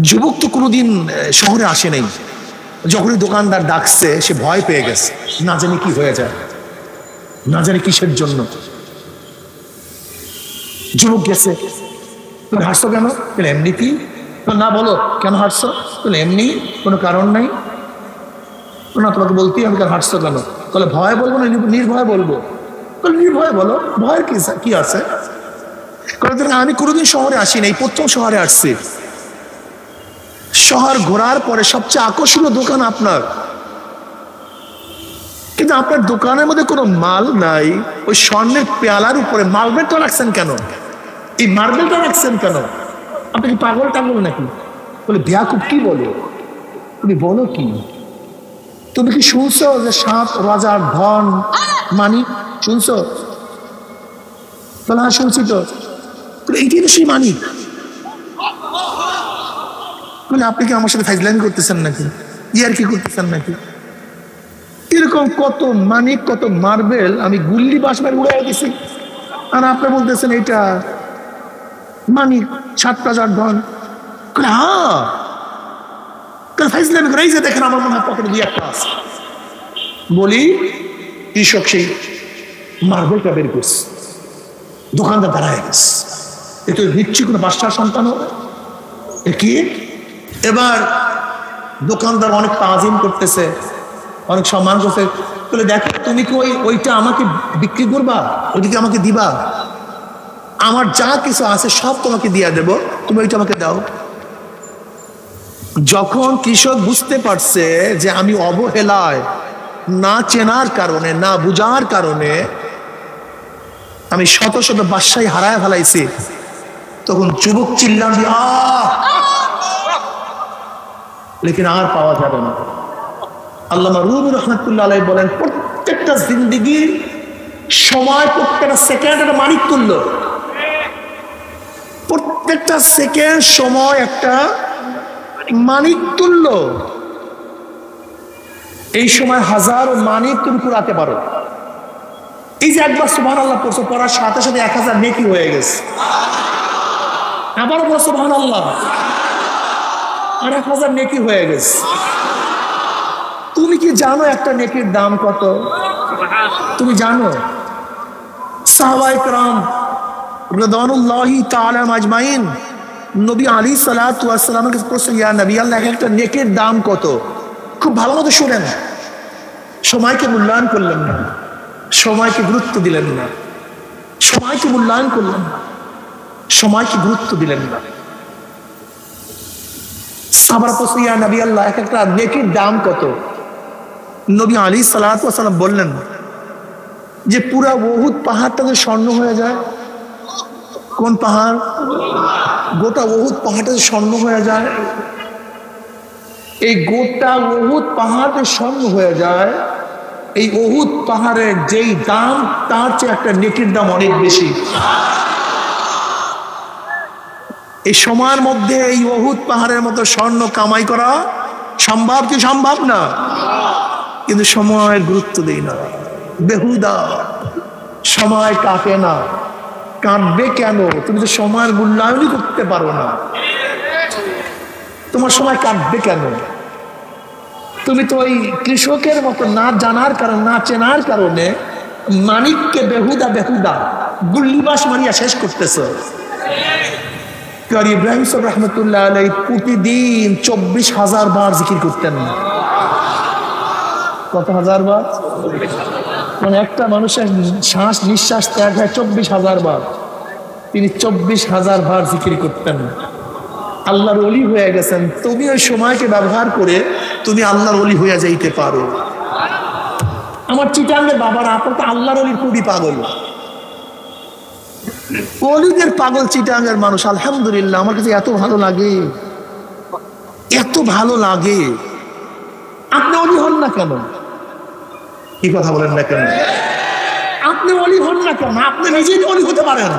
যুবক তো কোনোদিন শহরে আসে নাই, যখনই দোকানদার ডাকছে সে ভয় পেয়ে গেছে, না জানি কি হয়ে যায়, না জানি কিসের জন্য। যুবক গেছে, তুমি হাসছো কেন? এমনি কি? না, বলো কেন হাসছো? এমনি, কোনো কারণ নাই। না, তোমাকে বলতেই আমি কেন হাসছো কেন? তাহলে ভয় বলবো না নির্ভয় বলবো? নির্ভয় বলো, ভয়ের কি আছে? আমি কোনোদিন শহরে আসি নাই, প্রথম শহরে আসছি। শহর ঘোরার পরে সবচেয়ে আকর্ষণীয় দোকান আপনার, কিন্তু আপনার দোকানের মধ্যে কোনো মাল নাই। ওই স্বর্ণের পেয়ালার উপরে মার্বেলটা রাখছেন কেন? এই মার্বেলটা রাখছেন কেন? আপনি কি পাগল টাগল নাকি? বলে বেয়াকুব কি বলো? তুমি বলো কি? তুমি কি শুনছো যে 7 রাজার ধন মানিক শুনছো? বলে হ্যাঁ শুনছি তো। এইটাই তো সেই মানিক। বলে আপনি কি আমার সাথে ফাইজলামি করতেছেন নাকি? ইয়ার কি করতেছেন নাকি? এরকম কত মানিক, কত মার্বেল আমি গুল্লি বাস মার উড়াই গেছি, আর আপনি বলতেছেন এইটা মানিক 7 রাজার ধন। হ্যাঁ, ফাইজলামি করে। এই যে দেখেন আমার মনে হয় পকেটে 2-1টা আছে। বলি কৃষক সেই মার্বেলটা বের করছে, দোকানদার দাঁড়ায় গেছে। এ তো নিচ্ছি কোনো বাদশার সন্তান হবে কি? এবার দোকানদার অনেক তাজিম করতেছে, অনেক সম্মান করছে। বলে দেখো, তুমি কি ওইটা আমাকে বিক্রি করবা? ওইটাকে আমাকে দিবা? আমার যা কিছু আছে সব তোমাকে দিয়ে দেব, তুমি ওইটা আমাকে দাও। যখন কৃষক বুঝতে পারছে যে আমি অবহেলায়, না চেনার কারণে, না বুঝার কারণে আমি শত শত বাদশাহী হারায় ফেলাইছি, তখন যুবক চিল্লান দিয়ে লেকিন আর পাওয়া যাবে না। আল্লামা রুমি রহমাতুল্লাহ আলাইহি বলেন, প্রত্যেকটা জিন্দেগির সময়, প্রত্যেকটা সেকেন্ড একটা মানিক তুল্য। প্রত্যেকটা সেকেন্ড সময় একটা মানিক তুল্য। এই সময় হাজারো মানিক তুমি কুড়াতে পারো। এই যে একবার সুবহানাল্লাহ পড়ছো, পড়ার সাথে সাথে 1000 নেকি হয়ে গেছে। আবার বলো সুবহানাল্লাহ, আর 1000 নেকি হয়ে গেছে। তুমি কি জানো একটা নেকির দাম কত? তুমি জানো? সাহাবায়ে কেরাম রাদিয়াল্লাহু তাআলা আজমাইন নবী আলাইহিস সালাতু ওয়াস সালামের কাছে প্রশ্ন, ইয়া নবী আল্লাহ, একটা নেকির দাম কত? খুব ভালো মতো শুনেন। সময়কে মূল্যায়ন করলেন না, সময়কে গুরুত্ব দিলেন না, সময়কে মূল্যায়ন করলেন না, সময়কে গুরুত্ব দিলেন না। সাহাবারা প্রশ্ন, ইয়া নবী আল্লাহ, একটা নেকির দাম কত? নবী আলাইহিস সালাতু ওয়াস সালাম বললেন যে পুরা উহুদ পাহাড়টা যে স্বর্ণ হয়ে যায়। কোন পাহাড়? গোটা উহুদ পাহাড়টা যে স্বর্ণ হয়ে যায়। এই গোটা উহুদ পাহাড়ে স্বর্ণ হয়ে যায়। এই উহুদ পাহাড়ের যেই দাম, তার চেয়ে একটা নেকির দাম অনেক বেশি। এই সময়ের মধ্যে এই উহুদ পাহাড়ের মতো স্বর্ণ কামাই করা সম্ভব কি সম্ভব না? কিন্তু সময়ের গুরুত্ব দেই না, বেহুদা। সময় কাটে না, কাটবে কেন? তুমি তো সময়ের মূল্যায়নই করতে পারো না। তোমার সময় কাটবে কেন? তুমি তো ওই কৃষকের মতো না জানার কারণে, না চেনার কারণে মানিককে বেহুদা বেহুদা গুল্লিবাস মারিয়া শেষ করতেছ। ইব্রাহিম সাহেব রহমতুল্লাহ আলাইহি প্রতিদিন 24,000 বার জিকির করতেন। কত হাজার বার? মানে একটা মানুষের শ্বাস নিঃশ্বাস ত্যাগ হয় 24,000 বার। তিনি 24,000 বার জিকির করতেন। আল্লাহর ওলি হয়ে গেছেন। তুমি ওই সময়কে ব্যবহার করে তুমি আল্লাহর ওলি হয়ে যাইতে পারো। আমার চিটাঙ্গের বাবারা, আপনার তো আল্লাহর ওলির খুবই পাগল। ওলিদের পাগল চিটাঙ্গের মানুষ। আলহামদুলিল্লাহ, আমার কাছে এত ভালো লাগে, এত ভালো লাগে। আপনি ওলি হন না কেন? কি কথা বলেন না কেন? আপনি ওলি হন না কেন? আপনি নিজেই ওলি হতে পারেন।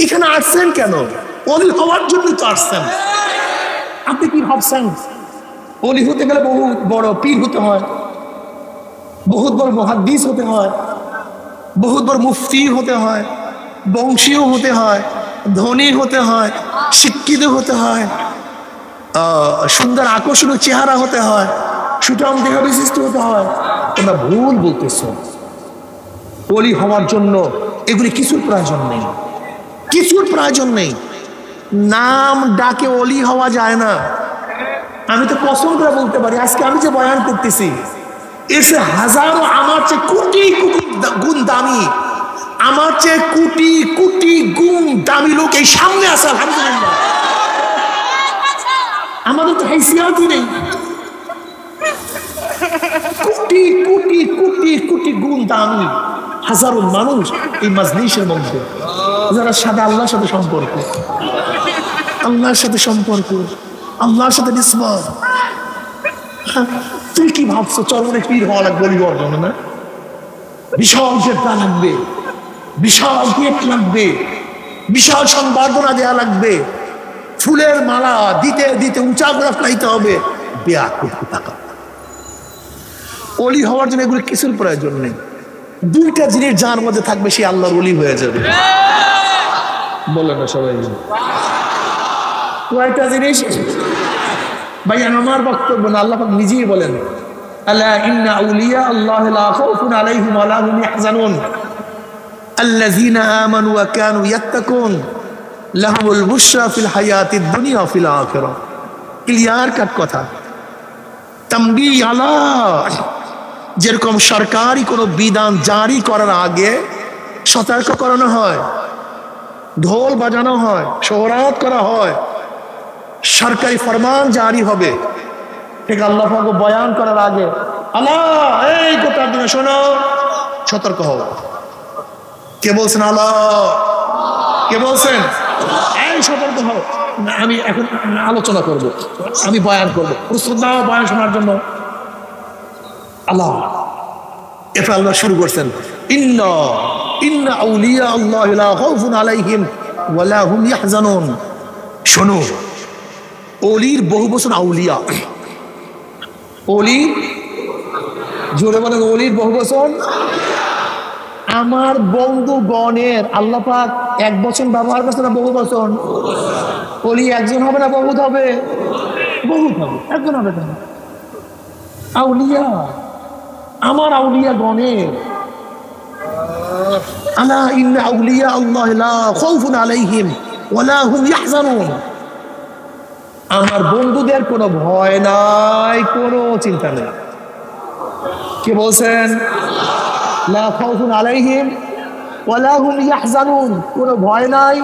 এখানে আসছেন কেন? ওলি হওয়ার জন্য তো আসছেন। আপনি কি ভাবছেন? ওলি হতে গেলে বহুত বড় পীর হতে হয়, বহুত বড় মুহাদ্দিস হতে হয়, বহুত বড় মুফতি হতে হয়, বংশীয় হতে হয়, ধনী হতে হয়, শিক্ষিত হতে হয়, সুন্দর আকর্ষণীয় চেহারা হতে হয়, সুঠাম দেহ বিশিষ্ট হতে হয়। তোমরা ভুল বলতেছ। ওলি হওয়ার জন্য এগুলি কিছুর প্রয়োজন নেই, কিছুর প্রয়োজন নেই। নাম ডাকে ওলি হওয়া যায় না। আমি তো পছন্দ করে বলতে পারি, আজকে আমি যে বয়ান করতেছি এসে হাজারো, আমার চেয়ে কোটি কোটি গুণ দামি, আমার চেয়ে কোটি কোটি গুণ দামি লোক এই সামনে আছে। আলহামদুলিল্লাহ, আমাদের তো হাইসিয়াতই নেই। কোটি কোটি কোটি কোটি গুণ দামি হাজারো মানুষ এই মাজলিসের মধ্যে, যারা সাথে আল্লাহর সাথে সম্পর্ক, আল্লাহর সাথে সম্পর্ক, আল্লাহর সাথে নিসবত। তুই কি ভাবছো চরমনে পীর হওয়া লাগবে বলি হওয়ার জন্য? না, বিশাল জেদ্দা লাগবে, বিশাল গেট লাগবে, বিশাল সংবর্ধনা দেওয়া লাগবে, ফুলের মালা দিতে দিতে উঁচা করে ফেলাইতে হবে। ওলি হওয়ার জন্য এগুলো কিছুর প্রয়োজন নেই। দুইটা জিনিস যার মধ্যে থাকবে সে আল্লাহর ওলি হয়ে যাবে। বলেন না সবাই? কয়টা জিনিস ভাই? আমার বক্তব্য না, আল্লাহ পাক নিজেই বলেন, আলা ইন্না আউলিয়া আল্লাহ লা খাউফুন আলাইহিম ওয়া লা হুম ইয়াহজানুন আল্লাযীনা আমানু ওয়া কানু ইয়াত্তাকুন লাহুমুল বুশরা ফিল হায়াতিদ দুনিয়া ওয়া ফিল আখিরাহ। ক্লিয়ার কাট কথা। তামবি আলা, যেরকম সরকারি কোনো বিধান জারি করার আগে সতর্ক করানো হয়, ঢোল বাজানো হয়, সোহরাত করা হয়, সরকারি ফরমান জারি হবে, ঠিক আল্লাহ পাক বয়ান করার আগে আল্লাহ এই গোটার দিনে শোনো, সতর্ক হও। কে বলছেন? আল্লাহ। কে বলছেন? এই সতর্ক হও। আমি এখন আলোচনা করব, আমি বয়ান করব, প্রস্তুত নাও বয়ান শোনার জন্য। আল্লাহ এরপর আল্লাহ শুরু করছেন, ইন্না ইন্না আউলিয়া আল্লাহ লা খাউফুন আলাইহিম ওয়া লা হুম ইয়াহজানুন। শোনো, ওলির বহু বচন আউলিয়া। ওলি, জোরে বলেন, ওলির বহু বচন। আমার বন্ধুগণের আল্লাহ পাক এক বচন ব্যবহার করছে না বহু বচন? ওলি একজন হবে না বহুত হবে? বহুত হবে, একজন হবে না। আউলিয়া, আমার আউলিয়া গণের। আলা ইন্না আউলিয়া আল্লাহ লা খাউফুন আলাইহিম ওয়া লা হুম ইয়াহজানুন। আমার বন্ধুদের কোনো ভয় নাই, কোনো চিন্তা নেই। কে বলছেন? লা খাউফুন আলাইহিম ওয়া লা হুম ইয়াহজানুন। কোনো ভয় নাই,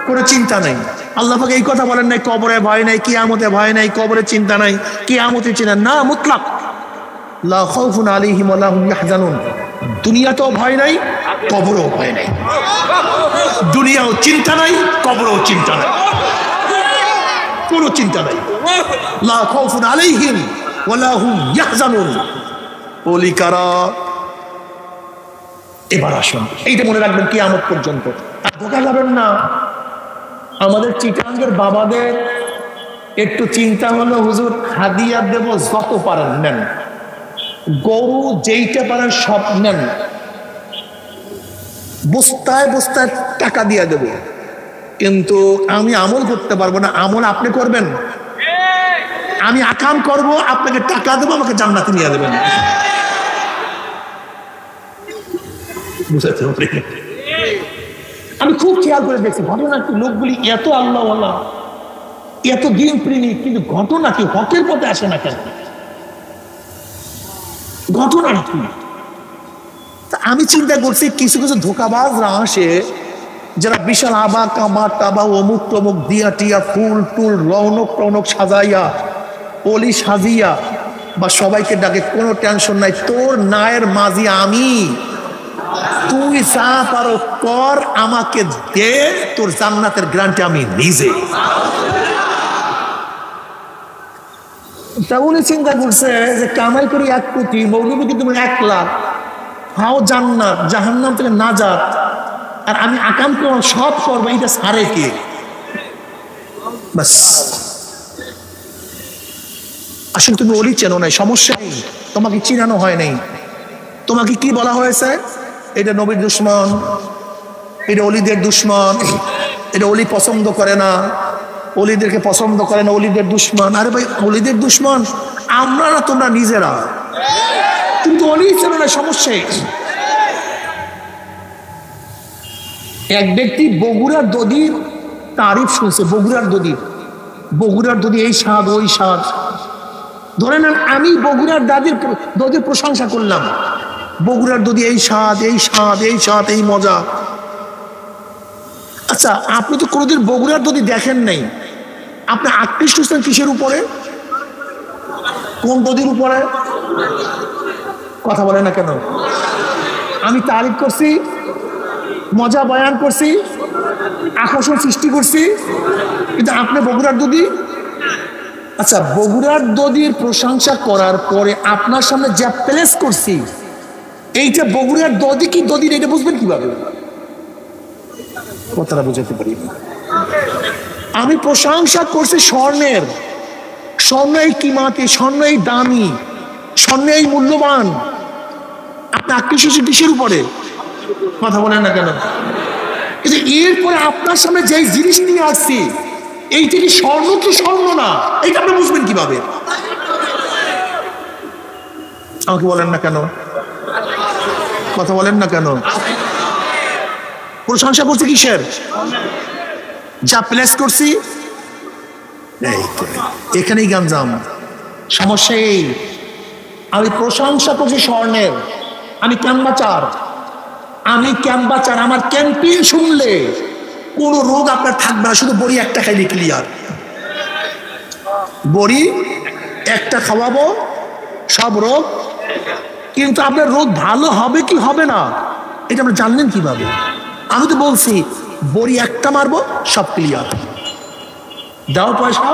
কোনো চিন্তা নাই। আল্লাহ পাক এই কথা বলেন নাই কবরে ভয় নাই, কিয়ামতে ভয় নাই, কবরে চিন্তা নাই, কিয়ামতে চিন্তা না, মুতলাক লা খাউফুন আলাইহিম ওয়া লা হুম ইয়াহজানুন। দুনিয়াতেও ভয় নাই, কবরেও ভয় নাই। দুনিয়াও চিন্তা নাই, কবরেও চিন্তা নাই, কোনো চিন্তা নাই। লা খাউফুন আলাইহিম ওয়া লা হুম ইয়াহজানুন। ওলি কারা? এবার আসুন, এইটা মনে রাখবেন কিয়ামত পর্যন্ত। আর ধোঁকা যাবেন না। আমাদের চিটাঙ্গের বাবাদের একটু চিন্তা হলো, হুজুর হাদিয়া দেব, যত পারেন নেন, গরু যেইটা পারেন সব নেন, বস্তায় বস্তায় টাকা দিয়ে দেব, কিন্তু আমি আমল করতে পারবো না। আমল আপনি করবেন, আমি আকাম করব, আপনাকে টাকা দেবো, আমাকে জান্নাতে নিয়ে দেবেন। আমি খুব খেয়াল করে দেখছি ঘটনা কি, লোকগুলি এত আল্লাহওয়ালা, এত দিন প্রেমী, কিন্তু ঘটনা কি হকের পথে আসে না কেন? ঘটনা কি? আমি চিন্তা করছি কিছু কিছু ধোকাবাজরা আসে, যারা বিশাল আবা কাবা টাবা অমুক তমুক দিয়া টিয়া ফুল টুল রৌনক টনক সাজাইয়া অলি সাজিয়া বা সবাইকে ডাকে, কোনো টেনশন নাই, তোর নায়ের মাঝি আমি, তুই যা পারো কর, আমাকে দে, তোর জান্নাতের গ্যারান্টি আমি নিজে। তা উনি চিন্তা করছে যে কামাই করি 1 কোটি, মৌলবী কিন্তু 1 লাখ, হাও জান্নাত, জাহান্নাম থেকে নাজাত, আর আমি আকাম করব, সব করবো, এটা সারে কে? বাস। আসলে তুমি ওলি চেনো নাই, সমস্যা নেই, তোমাকে চিনানো হয় নাই। তোমাকে কি বলা হয়েছে? এটা নবীর দুশ্মন, এটা অলিদের দুশ্মন, এটা অলি পছন্দ করে না, অলিদেরকে পছন্দ করে না, অলিদের দুশ্মন। আরে ভাই, অলিদের দুশ্মন আমরা না, তোমরা নিজেরা। কিন্তু অলি ছিল না, সমস্যা। এক ব্যক্তি বগুড়ার দধির তারিফ শুনছে, বগুড়ার দধি এই স্বাদ ওই স্বাদ। ধরে নেন আমি বগুড়ার দধির প্রশংসা করলাম, বগুড়ার দধি এই স্বাদ এই স্বাদ এই স্বাদ এই মজা। আচ্ছা, আপনি তো কোনোদিন বগুড়ার দধি দেখেন নাই, আপনি আকৃষ্ট হচ্ছেন কিসের উপরে? কোন দধির উপরে? কথা বলে না কেন? আমি তারিফ করছি, মজা বয়ান করছি, আকর্ষণ সৃষ্টি করছি, কিন্তু আপনি বগুড়ার দধি। আচ্ছা, বগুড়ার দধির প্রশংসা করার পরে আপনার সামনে যা প্লেস করছি, এইটা বগুড়ার দধি কি দধি, এটা বুঝবেন কিভাবে? কথাটা বুঝাতে পারি। আমি প্রশংসা করছি স্বর্ণের, স্বর্ণ এই কিমাতে, স্বর্ণ এই দামি, স্বর্ণ এই মূল্যবান। আপনি আকৃষ্ট কিসের উপরে? কথা বলেন না কেন? কিন্তু এরপরে আপনার সামনে যে জিনিস নিয়ে আসছি, এইটা কি স্বর্ণ কি স্বর্ণ না, এইটা আপনি বুঝবেন কিভাবে? আমাকে বলেন না কেন? কথা বলেন না কেন? প্রশংসা করছি কিসের? যা প্লেস করছি, এখানেই গাঞ্জাম। সমস্যা এই, আমি প্রশংসা করছি স্বর্ণের, আমি ক্যাম্বাচার, আমার ক্যাম্পেইন শুনলে কোনো রোগ আপনার থাকবে না, শুধু বড়ি একটা খাইলে ক্লিয়ার। বড়ি একটা খাওয়াবো, সব রোগ। কিন্তু আপনার রোগ ভালো হবে কি হবে না, এটা আপনি জানলেন কিভাবে? আমি তো বলছি বড়ি একটা মারবো, সব ক্লিয়ার। দাও পয়সা।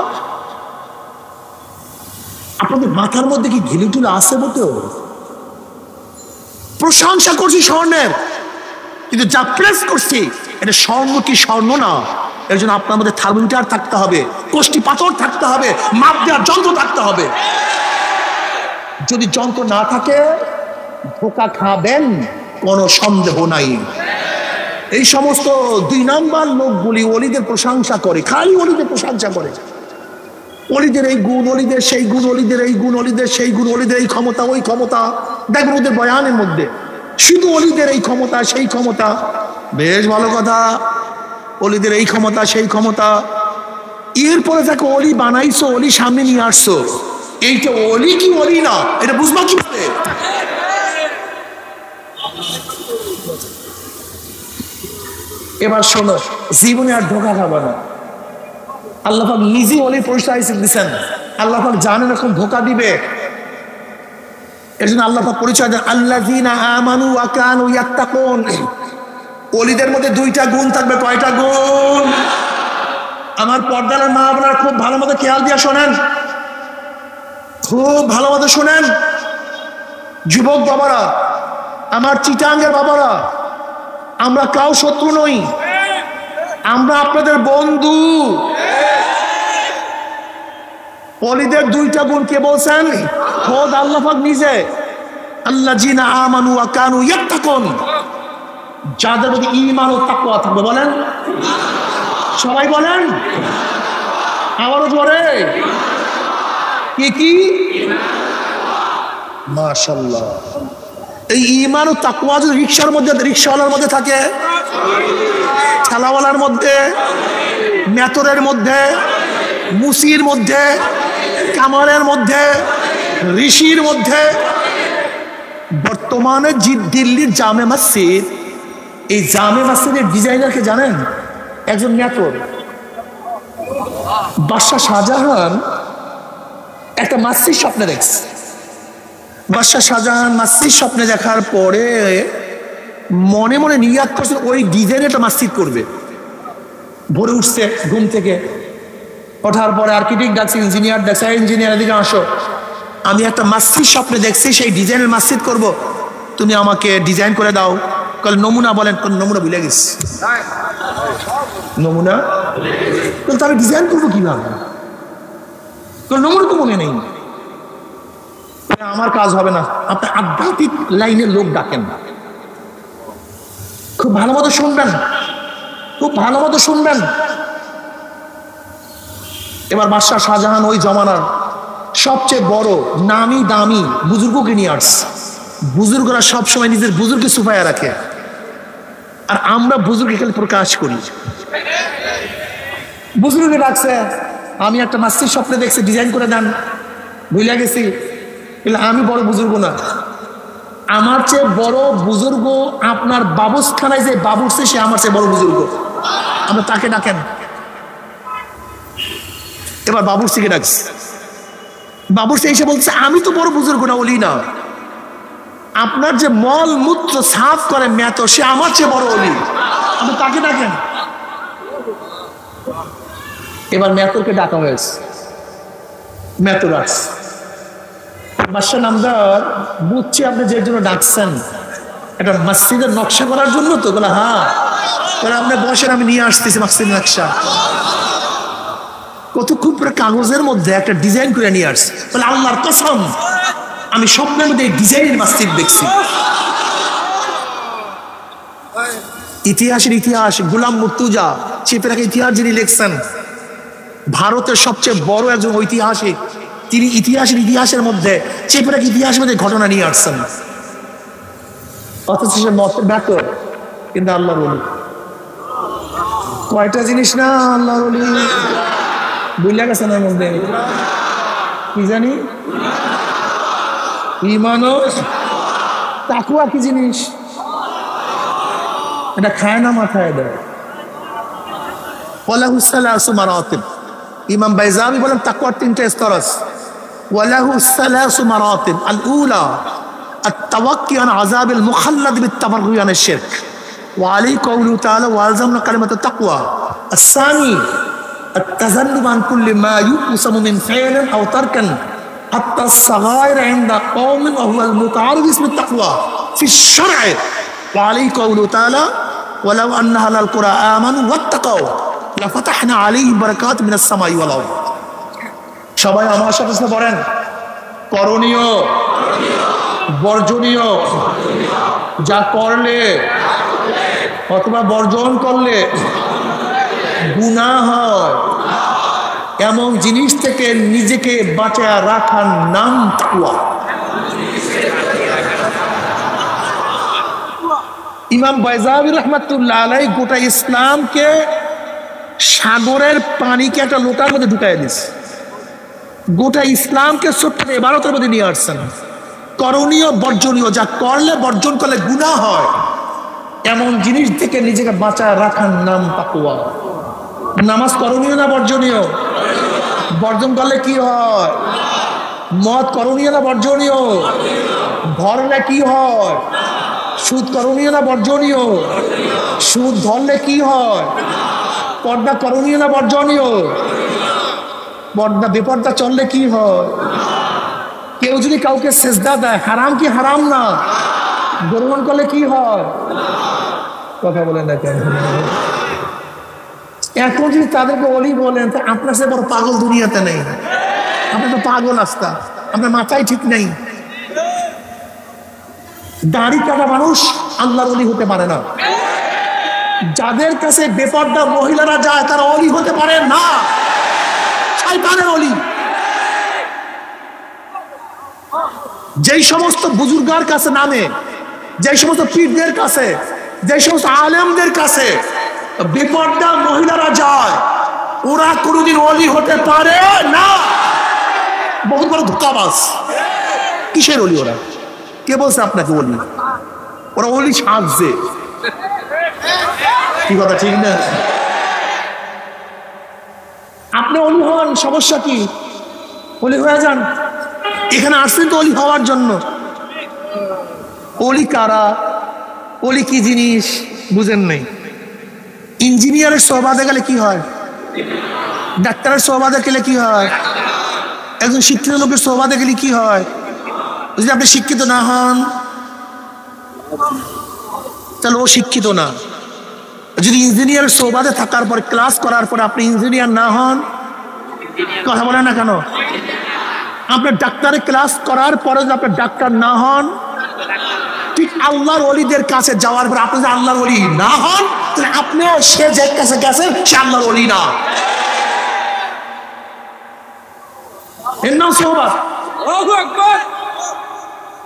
আপনাদের মাথার মধ্যে কি ঘিলুটুলো আছে? বলতো প্রশংসা করছি স্বর্ণের, কিন্তু যা প্রেস করছি এটা স্বর্ণ কি স্বর্ণ না। এর জন্য আপনার মধ্যে থার্মোমিটার থাকতে হবে, কোষ্ঠী পাথর থাকতে হবে, মাপ দেওয়ার যন্ত্র থাকতে হবে। যদি যন্ত্র না থাকে ধোঁকা খাবেন, কোনো সন্দেহ নাই। এই সমস্ত 2 নাম্বার লোকগুলি অলিদের প্রশংসা করে, খালি অলিদের প্রশংসা করে। অলিদের এই গুণ, অলিদের সেই গুণ, অলিদের এই গুণ, অলিদের সেই গুণ, অলিদের এই ক্ষমতা ওই ক্ষমতা। দেখবেন ওদের বয়ানের মধ্যে শুধু অলিদের এই ক্ষমতা সেই ক্ষমতা। বেশ ভালো কথা, অলিদের এই ক্ষমতা সেই ক্ষমতা। এরপরে যাকে অলি বানাইছো, অলি সামনে নিয়ে আসছো, এইটা অলি কি অলি না, এটা বুঝবা কি? এবার শোনো, জীবনে আর ধোঁকা খাবে না। আল্লাহ পাক নিজে অলির পরিচয় দিচ্ছেন। আল্লাহ পাক জানেন এখন ধোঁকা দিবে, এর জন্য আল্লাহ পাক পরিচয় দেন আল্লাযীনা আমানু ওয়া কানু ইয়াত্তাকুন। অলিদের মধ্যে 2টা গুণ থাকবে। কয়টা গুণ? আমার পর্দার মা আপনারা খুব ভালো মতো খেয়াল দিয়ে শোনেন, খুব ভালো মতো শোনেন। যুবক বাবারা, আমার চিটাঙ্গের বাবারা, আমরা কাউ শত্রু নই, আমরা আপনাদের বন্ধু। অলিদের 2টা গুণ কে বলছেন? খোদ আল্লাহ পাক নিজে। আল্লাযীনা আমানু ওয়া কানু ইয়াত্তাকুন, যাদের মধ্যে ঈমান ও তাকওয়া থাকবে। বলেন সবাই, বলেন আবারও জোরে। কি কি? মাশাআল্লাহ। এই ঈমান ও তাকওয়া যদি রিকশার মধ্যে, রিকশাওয়ালার মধ্যে থাকে, ঠেলাওয়ালার মধ্যে, মেতরের মধ্যে, মুসির মধ্যে, কামারের মধ্যে, ঋষির মধ্যে। বর্তমানে দিল্লির জামে মসজিদ, এই জামে মসজিদের ডিজাইনারকে জানেন? একজন মেতর। বাদশাহ শাহজাহান একটা মসজিদ স্বপ্নে দেখছে। বাদশাহ শাহজাহান মসজিদ স্বপ্নে দেখার পরে মনে মনে নিয়াত করছে ওই ডিজাইনে একটা মসজিদ করবে। ভোরে উঠছে ঘুম থেকে, ওঠার পরে আর্কিটেক্ট ডাকছে, ইঞ্জিনিয়ার ডাকছে, ইঞ্জিনিয়ার দিকে আসো, আমি একটা মসজিদ স্বপ্নে দেখছি, সেই ডিজাইনের মসজিদ করব, তুমি আমাকে ডিজাইন করে দাও। কাল নমুনা বলেন। নমুনা ভুলে গেছি, নমুনা তো আমি ডিজাইন করবো কিভাবে? নমুনা তো মনে নেই। আমার কাজ হবে না, আপনি আধ্যাত্মিক লাইনের লোক ডাকেন। খুব ভালো মতো শুনবেন, খুব ভালো মতো শুনবেন। এবার বাদশাহ শাহজাহান ওই জমানার সবচেয়ে বড় নামি দামি বুজুর্গকে নিয়ে আসছে। বুজুর্গরা সবসময় নিজের বুজুর্গকে ছুপায়া রাখে, আর আমরা বুজুর্গকে খালি প্রকাশ করি। বুজুর্গকে ডাকছে, আমি একটা মাস্তির স্বপ্নে দেখছি, ডিজাইন করে দেন। ভুলে গেছি, আমি বড় বুজুর্গ না, আমার চেয়ে বড় বুজুর্গ আপনার বাবুসখানায় যে বাবুরছে সে আমার চেয়ে বড় বুজুর্গ, আমরা তাকে ডাকেন। এবার বাবুরসিকে ডাকছে, বাবুরসি এসে বলছে আমি তো বড় বুজুর্গ না, ওলি না, আপনার যে মল মূত্র সাফ করে মেতো সে আমার চেয়ে বড় ওলি, আপনি তাকে ডাকেন। এবার মেতরকে ডাকা হয়েছে, মেতর আসছে। বাদশাহ নামদার বুঝছি আপনি যে জন্য ডাকছেন, একটা মসজিদের নকশা করার জন্য তো? বলে হ্যাঁ। আপনি বসেন, আমি নিয়ে আসতেছি মসজিদের নকশা। কতক্ষণ পরে কাগজের মধ্যে একটা ডিজাইন করে নিয়ে আসছে। বলে আল্লাহর কসম, আমি স্বপ্নের মধ্যে ডিজাইনের মসজিদ দেখছি। ইতিহাসের ইতিহাস গোলাম মুর্তুজা চেপে রাখা ইতিহাস যিনি লিখছেন, ভারতের সবচেয়ে বড় একজন ঐতিহাসিক, তিনি ইতিহাসের মধ্যে চেপে রাখা ইতিহাসের মধ্যে ঘটনা নিয়ে আসছেন। অথচ সে মতের ব্যাকর, কিন্তু আল্লাহর ওলি। কয়টা জিনিস না আল্লাহর ওলি বুঝলা গেছে না মধ্যে, কি জানি ঈমানও তাকওয়া কি জিনিস, এটা খায় না মাথায় দেয়। ওয়ালাহু সালাসু মারাতিব, ইমাম বাইজাবি বলেন তাকওয়ার তিনটা স্তর আছে। ওয়ালাহু সালাসু মারাতিব, আল উলা আত-তাওয়াক্কি আন আযাবিল মুখাল্লাদ বিত-তাবাররুই আন আশ-শিরক ওয়া আলাইহি কাওলুহু তাআলা ওয়া আলজামনা কালিমাতাত তাকওয়া। আস-সানি التذنب عن كل ما يقسم من فعل او ترك حتى الصغائر عند قوم وهو المتعارض اسم التقوى في الشرع وعليه قوله تعالى ولو ان اهل القرى امنوا واتقوا لفتحنا عليهم بركات من السماء والارض। সবাই আমার সাথে বলেন করণীয় বর্জনীয়, যা করলে অথবা বর্জন করলে গুনাহ হয় এমন জিনিস থেকে নিজেকে বাঁচায় রাখার নাম তাকওয়া। ইমাম বাইজাবি রহমাতুল্লাহ আলাইহি গোটা ইসলামকে সাগরের পানিকে একটা লোটার মধ্যে ঢুকাই দিচ্ছে, গোটা ইসলামকে ছোট্ট ইবাদতের মধ্যে নিয়ে আসছেন। করণীয় বর্জনীয়, যা করলে বর্জন করলে গুনাহ হয় এমন জিনিস থেকে নিজেকে বাঁচায় রাখার নাম তাকওয়া। নামাজ করণীয় না বর্জনীয়? বর্জন করলে কি হয়? মদ করণীয় না বর্জনীয়? ধরলে কি হয়? সুদ করণীয় না বর্জনীয়? সুদ ধরলে কি হয়? পর্দা করণীয় না বর্জনীয়? পর্দা বেপর্দা চললে কি হয়? কেউ যদি কাউকে সেজদা দেয় হারাম কি হারাম না? গ্রহণ করলে কি হয়? কথা বলেন না কেন? এখন যদি তাদেরকে ওলি বলেন, তা আপনার সে বড় পাগল দুনিয়াতে নেই। আপনার তো পাগল আস্তা, আপনার মাথায় ঠিক নেই। দাড়ি কাটা মানুষ আল্লাহর ওলি হতে পারে না। যাদের কাছে বেপর্দা মহিলারা যায় তারা ওলি হতে পারে না, শয়তানের ওলি। যেই সমস্ত বুজুর্গার কাছে নামে, যেই সমস্ত পীরদের কাছে, যেই সমস্ত আলেমদের কাছে বেপর্দা মহিলারা যায়, ওরা কোনোদিন ওলি হতে পারে না। বহুত বড় ধোঁকাবাজ। কিসের ওলি ওরা? কে বলছে আপনাকে ওলি? ওরা ওলি সাজছে। কি কথা ঠিক না? আপনি ওলি হন, সমস্যা কি? ওলি হয়ে যান। এখানে আসছেন তো ওলি হওয়ার জন্য। ওলি কারা? ওলি কি জিনিস বুঝেন নাই? ইঞ্জিনিয়ারের সোহবাদে গেলে কি হয়? ডাক্তারের সোহবাদে গেলে কি হয়? একজন শিক্ষিত লোকের সোহবাদে গেলে কি হয়? যদি আপনি শিক্ষিত না হন তাহলে ও শিক্ষিত না। যদি ইঞ্জিনিয়ারের সোহবাদে থাকার পর ক্লাস করার পর আপনি ইঞ্জিনিয়ার না হন, কথা বলেন না কেন? আপনার ডাক্তারের ক্লাস করার পরে যদি আপনার ডাক্তার না হন, ঠিক আল্লাহর ওলিদের কাছে যাওয়ার পর আপনি যদি আল্লাহর ওলি না হন, তাহলে আপনিও সে যে কাছে গেছেন সে আল্লাহর ওলি না, এর নাম সোহবাত।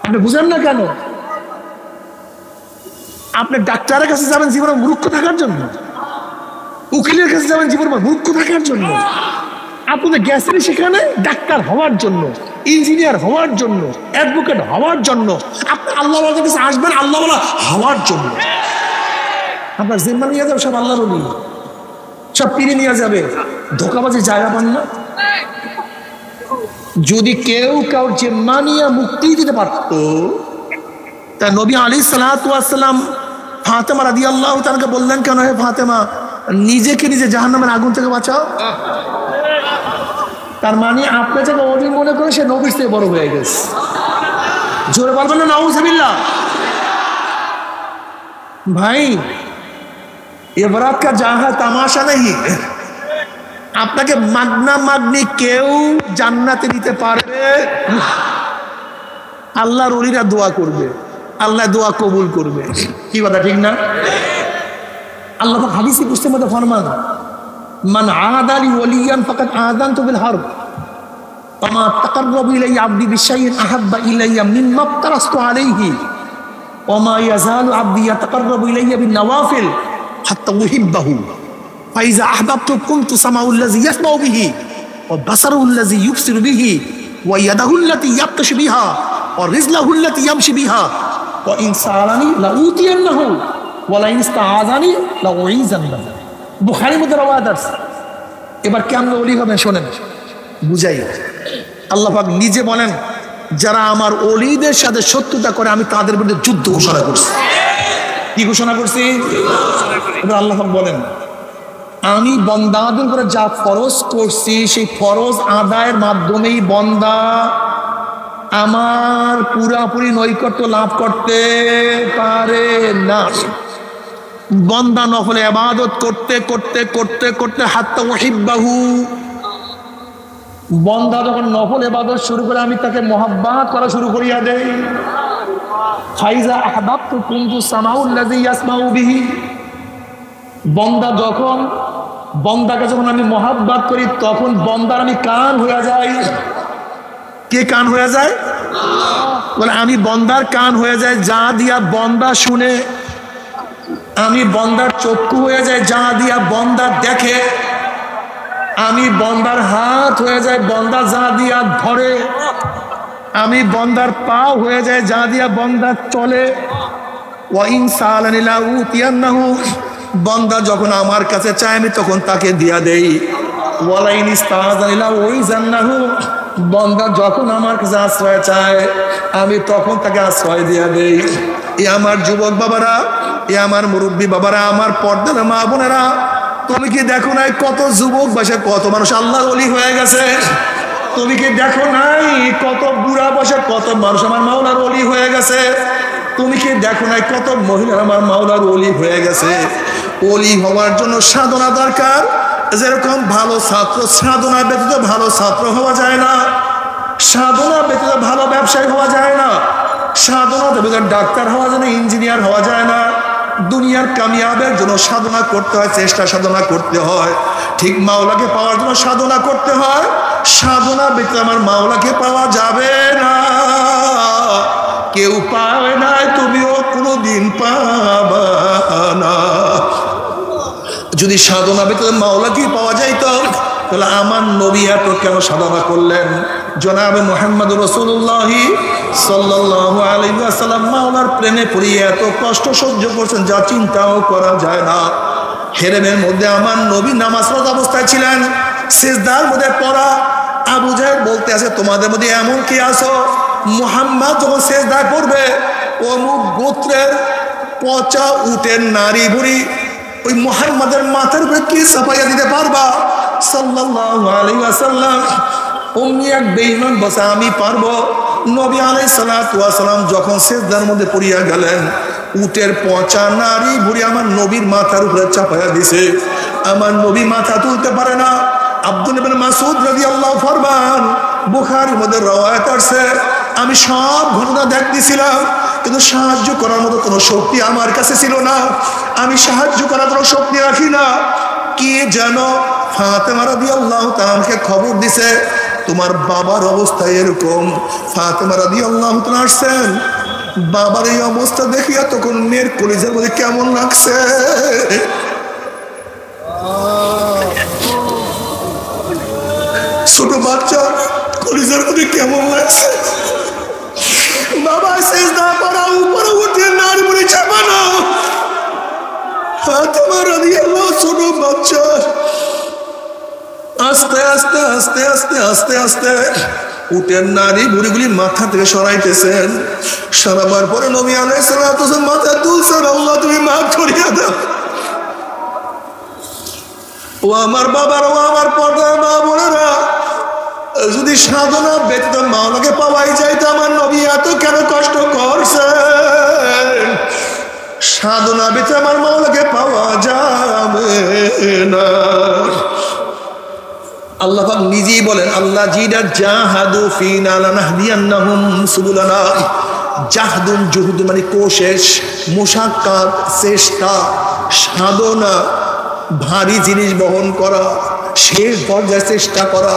আপনি বুঝেন না কেন? আপনি ডাক্তারের কাছে যাবেন জীবনে মূর্খ থাকার জন্য, উকিলের কাছে যাবেন জীবনে মূর্খ থাকার জন্য, আপনি গেছেন সেখানে ডাক্তার হওয়ার জন্য, ইঞ্জিনিয়ার হওয়ার জন্য, অ্যাডভোকেট হওয়ার জন্য। আপনি আল্লাহ কাছে আসবেন আল্লাহ বলা হওয়ার জন্য। আপনার জিম্মা নিয়ে যাবে সব আল্লাহর ওলি, সব পিড়ে নিয়ে যাবে, ধোকাবাজি জায়গা পান না। যদি কেউ কাউর জিম্মা নিয়ে মুক্তি দিতে পারত, তা নবী আলাইহিস সালাতু ওয়াস সালাম ফাতেমা রাদিয়াল্লাহু তাআলাকে বললেন কেন, হে ফাতেমা নিজেকে নিজে জাহান্নামের আগুন থেকে বাঁচাও। তার মানে আপনি যাকে ওলি মনে করে সে নবীর থেকে বড় হয়ে গেছে। জোরে বলবেন না নাউজুবিল্লাহ। ভাই এ বরাত কা জাহা তামাশা নেই। আপনাকে মাগনা মাগনি কেউ জান্নাতে দিতে পারবে? আল্লাহর ওলিরা দোয়া করবে, আল্লাহ দোয়া কবুল করবে। কি কথা ঠিক না? আল্লাহ হাদিসে কুদসির মধ্যে ফরমান, মান আদালি ওয়ালিয়ান ফাকাদ আযানতু বিল হারব ওয়া মা তাকাররাবু ইলাইয়া আবদি বিশাইইন আহাব্বা ইলাইয়া মিম্মা তারাস্তু আলাইহি ওয়া মা ইয়াজালু আবদি ইয়াতাকাররাবু ইলাইয়া বিন নওয়াফিল হাত্তা উহিব্বাহু ফাইজা আহবাবতু কুনতু সামাউল্লাযী ইয়াসমাউ বিহি ওয়া বাসারুল্লাযী ইউবসিরু বিহি ওয়া ইয়াদাহুল্লাতী ইয়াবতাশু বিহা ওয়া রিজলাহুল্লাতী ইয়ামশি বিহা ওয়া ইন সাআলানি লাউতিয়ান্নাহু ওয়া লা ইন ইসতাআযানি লাউইযান্নাহু। বুখারীর মধ্যে রওয়ায়াত আছে। এবার কেমন ওলি হবে শোনেন, বুঝাই। আল্লাহ পাক নিজে বলেন, যারা আমার ওলিদের সাথে শত্রুতা করে আমি তাদের বিরুদ্ধে যুদ্ধ ঘোষণা করছি। কি ঘোষণা করছি? এবার আল্লাহ পাক বলেন, আমি বন্দাদের করে যা ফরজ করছি সেই ফরজ আদায়ের মাধ্যমেই বন্দা আমার পুরাপুরি নৈকট্য লাভ করতে পারে না। বন্দা নফলে ইবাদত করতে করতে করতে করতে হাত্তা উহিব্বাহু, বন্দা যখন নফল ইবাদত শুরু করে আমি তাকে মহব্বত করা শুরু করিয়া দেই। ফাইজা আহবাবতু কুনতু সামাউল্লাযী ইয়াসমাউ বিহি, বন্দাকে যখন আমি মহব্বত করি তখন বন্দার আমি কান হয়ে যাই। কে কান হয়ে যায়? বলে আমি বন্দার কান হয়ে যায় যা দিয়া বন্দা শুনে, আমি বন্দার চক্ষু হয়ে যায় যা দিয়া বন্দা দেখে, আমি বন্দার হাত হয়ে যায় বন্দা যা দিয়া ধরে, আমি বন্দার পা হয়ে যায় যা দিয়া বন্দা চলে। ওয়া ইন সাআলানি লাউতিয়ান্নাহু, বন্দা যখন আমার কাছে চায় আমি তখন তাকে দিয়া দেই। ওয়া লা ইন ইসতাআযানি লাউইযান্নাহু, বন্দা যখন আমার কাছে আশ্রয় চায় আমি তখন তাকে আশ্রয় দিয়া দেই। এ আমার যুবক বাবারা, এ আমার মুরব্বী বাবারা, আমার পর্দার মা বোনেরা, তুমি কি দেখো নাই কত যুবক বয়সে কত মানুষ আল্লাহর ওলি হয়ে গেছে? তুমি কি দেখো নাই কত বুড়া বয়সে কত মানুষ আমার মাওলার ওলি হয়ে গেছে? তুমি কি দেখো নাই কত মহিলা আমার মাওলার ওলি হয়ে গেছে? ওলি হওয়ার জন্য সাধনা দরকার। যেরকম ভালো ছাত্র, সাধনা ব্যতীত ভালো ছাত্র হওয়া যায় না, সাধনা ব্যতীত ভালো ব্যবসায়ী হওয়া যায় না, সাধনা ব্যতীত ডাক্তার হওয়া যায় না, ইঞ্জিনিয়ার হওয়া যায় না। দুনিয়ার কামিয়াবের জন্য সাধনা করতে হয়, চেষ্টা সাধনা করতে হয়। ঠিক মাওলাকে পাওয়ার জন্য সাধনা করতে হয়। সাধনা ব্যতীত আমার মাওলাকে পাওয়া যাবে না। কেউ পায় না, তুমিও কোনোদিন পাবা না। যদি সাধনা ব্যতীত মাওলাকে পাওয়া যাইত তাহলে আমার নবী এত কেন সাধনা করলেন? জনাবে মুহাম্মদুর রাসূলুল্লাহ সাল্লাল্লাহু আলাইহি ওয়াসাল্লাম মাওলার প্রেমে পড়িয়ে এত কষ্ট সহ্য করছেন যা চিন্তাও করা যায় না। হেরেমের মধ্যে আমার নবী নামাজরত অবস্থায় ছিলেন, সিজদার মধ্যে পড়া। আবু জাহেল বলতে আছে, তোমাদের মধ্যে এমন কি আছো মুহাম্মদ যখন সিজদায় পড়বে অমুক গোত্রের পচা উটের নারী বুড়ি ওই মুহাম্মাদের মাথার উপরে কি চাপাইয়া দিতে পারবা? সাল্লাল্লাহু আলাইহি ওয়াসাল্লাম অমনি এক বেঈমান বসে, আমি পারবো। নবী আলাইহিস সালাতু ওয়াস সালাম যখন সিজদার মধ্যে পড়িয়া গেলেন, উটের পচা নারী বুড়ি আমার নবীর মাথার উপরে চাপাইয়া দিছে। আমার নবী মাথা তুলতে পারে না। আব্দুল ইবনে মাসউদ রাদিয়াল্লাহু ফরমান, বুখারীর মধ্যে রওয়ায়াত আছে, আমি সব ঘটনা দেখতেছিলাম। কিন্তু সাহায্য করার মতো কোনো শক্তি আমার কাছে ছিল না, আমি সাহায্য করার কোনো শক্তি রাখি না। কি যেন ফাতেমা রাদিয়াল্লাহু তাআলাকে খবর দিছে তোমার বাবার অবস্থা এরকম। ফাতেমা রাদিয়াল্লাহু তাআলা আসছেন, বাবার এই অবস্থা দেখিয়া তখন মেয়ের কলিজার মধ্যে কেমন লাগছে। ছোট বাচ্চা কলিজার মধ্যে কেমন লাগছে। বাবা সেজদা করা, উপরে উঠে নাড়ি মুড়ি চাপানো। ফাতেমা রাদিয়াল্লাহু ছোট বাচ্চা আস্তে আস্তে আস্তে আস্তে আস্তে আস্তে উটের নারী বুড়িগুলি মাথা থেকে সরাইতেছেন। সরাবার পরে নবী আলাইহিস সালাতু ওয়াস সালাম মাথা তুলছেন, আল্লাহ তুমি মাফ করিয়া দাও। ও আমার বাবার, ও আমার পর্দার মা বোনেরা, যদি সাধনা ব্যতীত মাওলাকে পাওয়াই যাইতো আমার নবী এত কেন কষ্ট করছেন? সাধনা ব্যতীত আমার মাওলাকে পাওয়া যাবে না। আল্লাহ পাক নিজেই বলেন, আল্লাহ জিনা জাহাদু ফিনা লানাহদিয়ান্নাহুম সুবুলানা। জাহদুন জুহুদ মানে কোশেশ, মুশাক্কাত চেষ্টা, সাধনা, ভারী জিনিস বহন করা, শেষ পর্যায়ে চেষ্টা করা,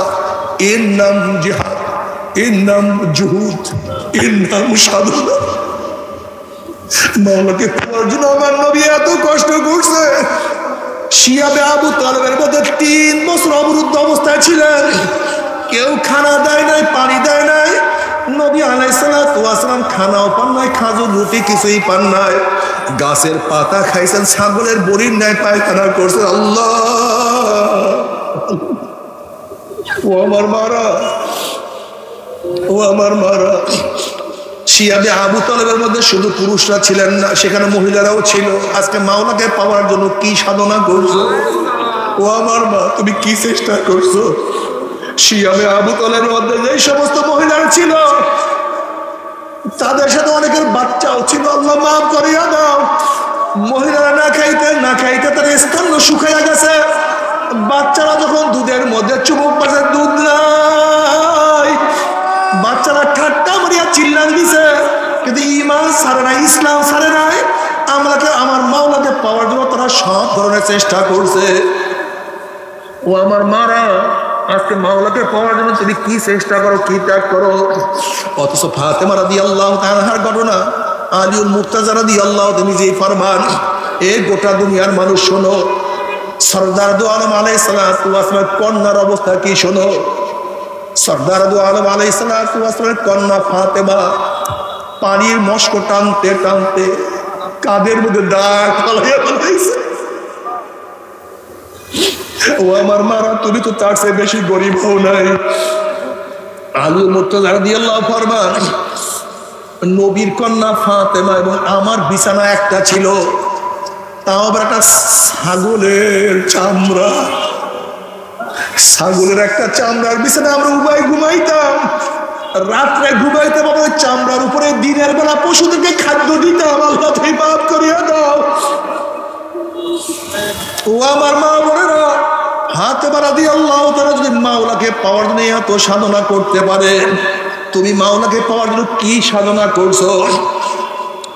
এর নাম জিহাদ, এর নাম জুহুদ, এর নাম সাধনা। মাওলাকে পাওয়ার জন্য আমার নবী এত কষ্ট করছে। শিয়াবে আবু তালেবের মধ্যে 3 বছর অবরুদ্ধ অবস্থায় ছিলেন, কেউ খানা দেয় নাই, পানি দেয় নাই। নবী আলাইহিস সালাতু ওয়াস সালাম খানাও পান নাই, খাজুর রুটি কিছুই পান নাই। গাছের পাতা খাইছেন, ছাগলের বড়ির ন্যায় পায়খানা করছেন। আল্লাহ, ও আমার মারা, ও আমার মারা। শিয়াবে আবু তালেবের মধ্যে শুধু পুরুষরা ছিলেন না, সেখানে মহিলারাও ছিল। আজকে মাওলাকে পাওয়ার জন্য কি সাধনা করছো? ও আমার মা, তুমি কি চেষ্টা করছো? শিয়াবে আবু তালেবের মধ্যে যে সমস্ত মহিলারা ছিল, তাদের সাথে অনেকের বাচ্চাও ছিল। আল্লাহ মাফ করিয়া দাও। মহিলারা না খাইতে না খাইতে তার স্তন্য শুকাইয়া গেছে। বাচ্চারা যখন দুধের মধ্যে চুমুক পাশে দুধ নাই, বাচ্চারা ঠাট্টা মারিয়া চিল্লান দিছে, কিন্তু ঈমান ছাড়ে নাই, ইসলাম ছাড়ে নাই। আমার মাওলাকে পাওয়ার জন্য তারা সব ধরনের চেষ্টা করছে। ও আমার মারা, আজকে মাওলাকে পাওয়ার জন্য তুমি কি চেষ্টা করো, কি ত্যাগ করো। অথচ ফাতেমা রাদিয়াল্লাহু তাআলার ঘটনা, আলীউল মুর্তাজা রাদিয়াল্লাহু তিনি যে ফরমান, এ গোটা দুনিয়ার মানুষ শোনো, সরদার দু আলম আলাইহিস সালাতু ওয়াস সালামের কন্যার অবস্থা কি শোনো। সরদার দু আলম আলাইহিস সালাতু ওয়াস সালামের কন্যা ফাতেমা পানির মস্ক টানতে টানতে কাদের মধ্যে দাগ ফালাইয়া ফেলাইছে। ও আমার মারা, তুমি তো তার চেয়ে বেশি গরিব হও নাই। আলী মুর্তজা রাদিয়াল্লাহু ফরমান, নবীর কন্যা ফাতেমা এবং আমার বিছানা একটা ছিল, তাও আবার একটা ছাগলের চামড়া। ছাগলের একটা চামড়ার বিছানা আমরা উভয় ঘুমাইতাম। রাত্রে ঘুমাইতাম ওই চামড়ার উপরে, দিনের বেলা পশুদেরকে খাদ্য দিতাম। আল্লাহ তুমি মাফ করিয়া দাও। ও আমার মা বোনেরা, ফাতেমা রাদিয়াল্লাহু তাআলা যদি মাওলাকে পাওয়ার জন্য এত সাধনা করতে পারে, তুমি মাওলাকে পাওয়ার জন্য কি সাধনা করছো?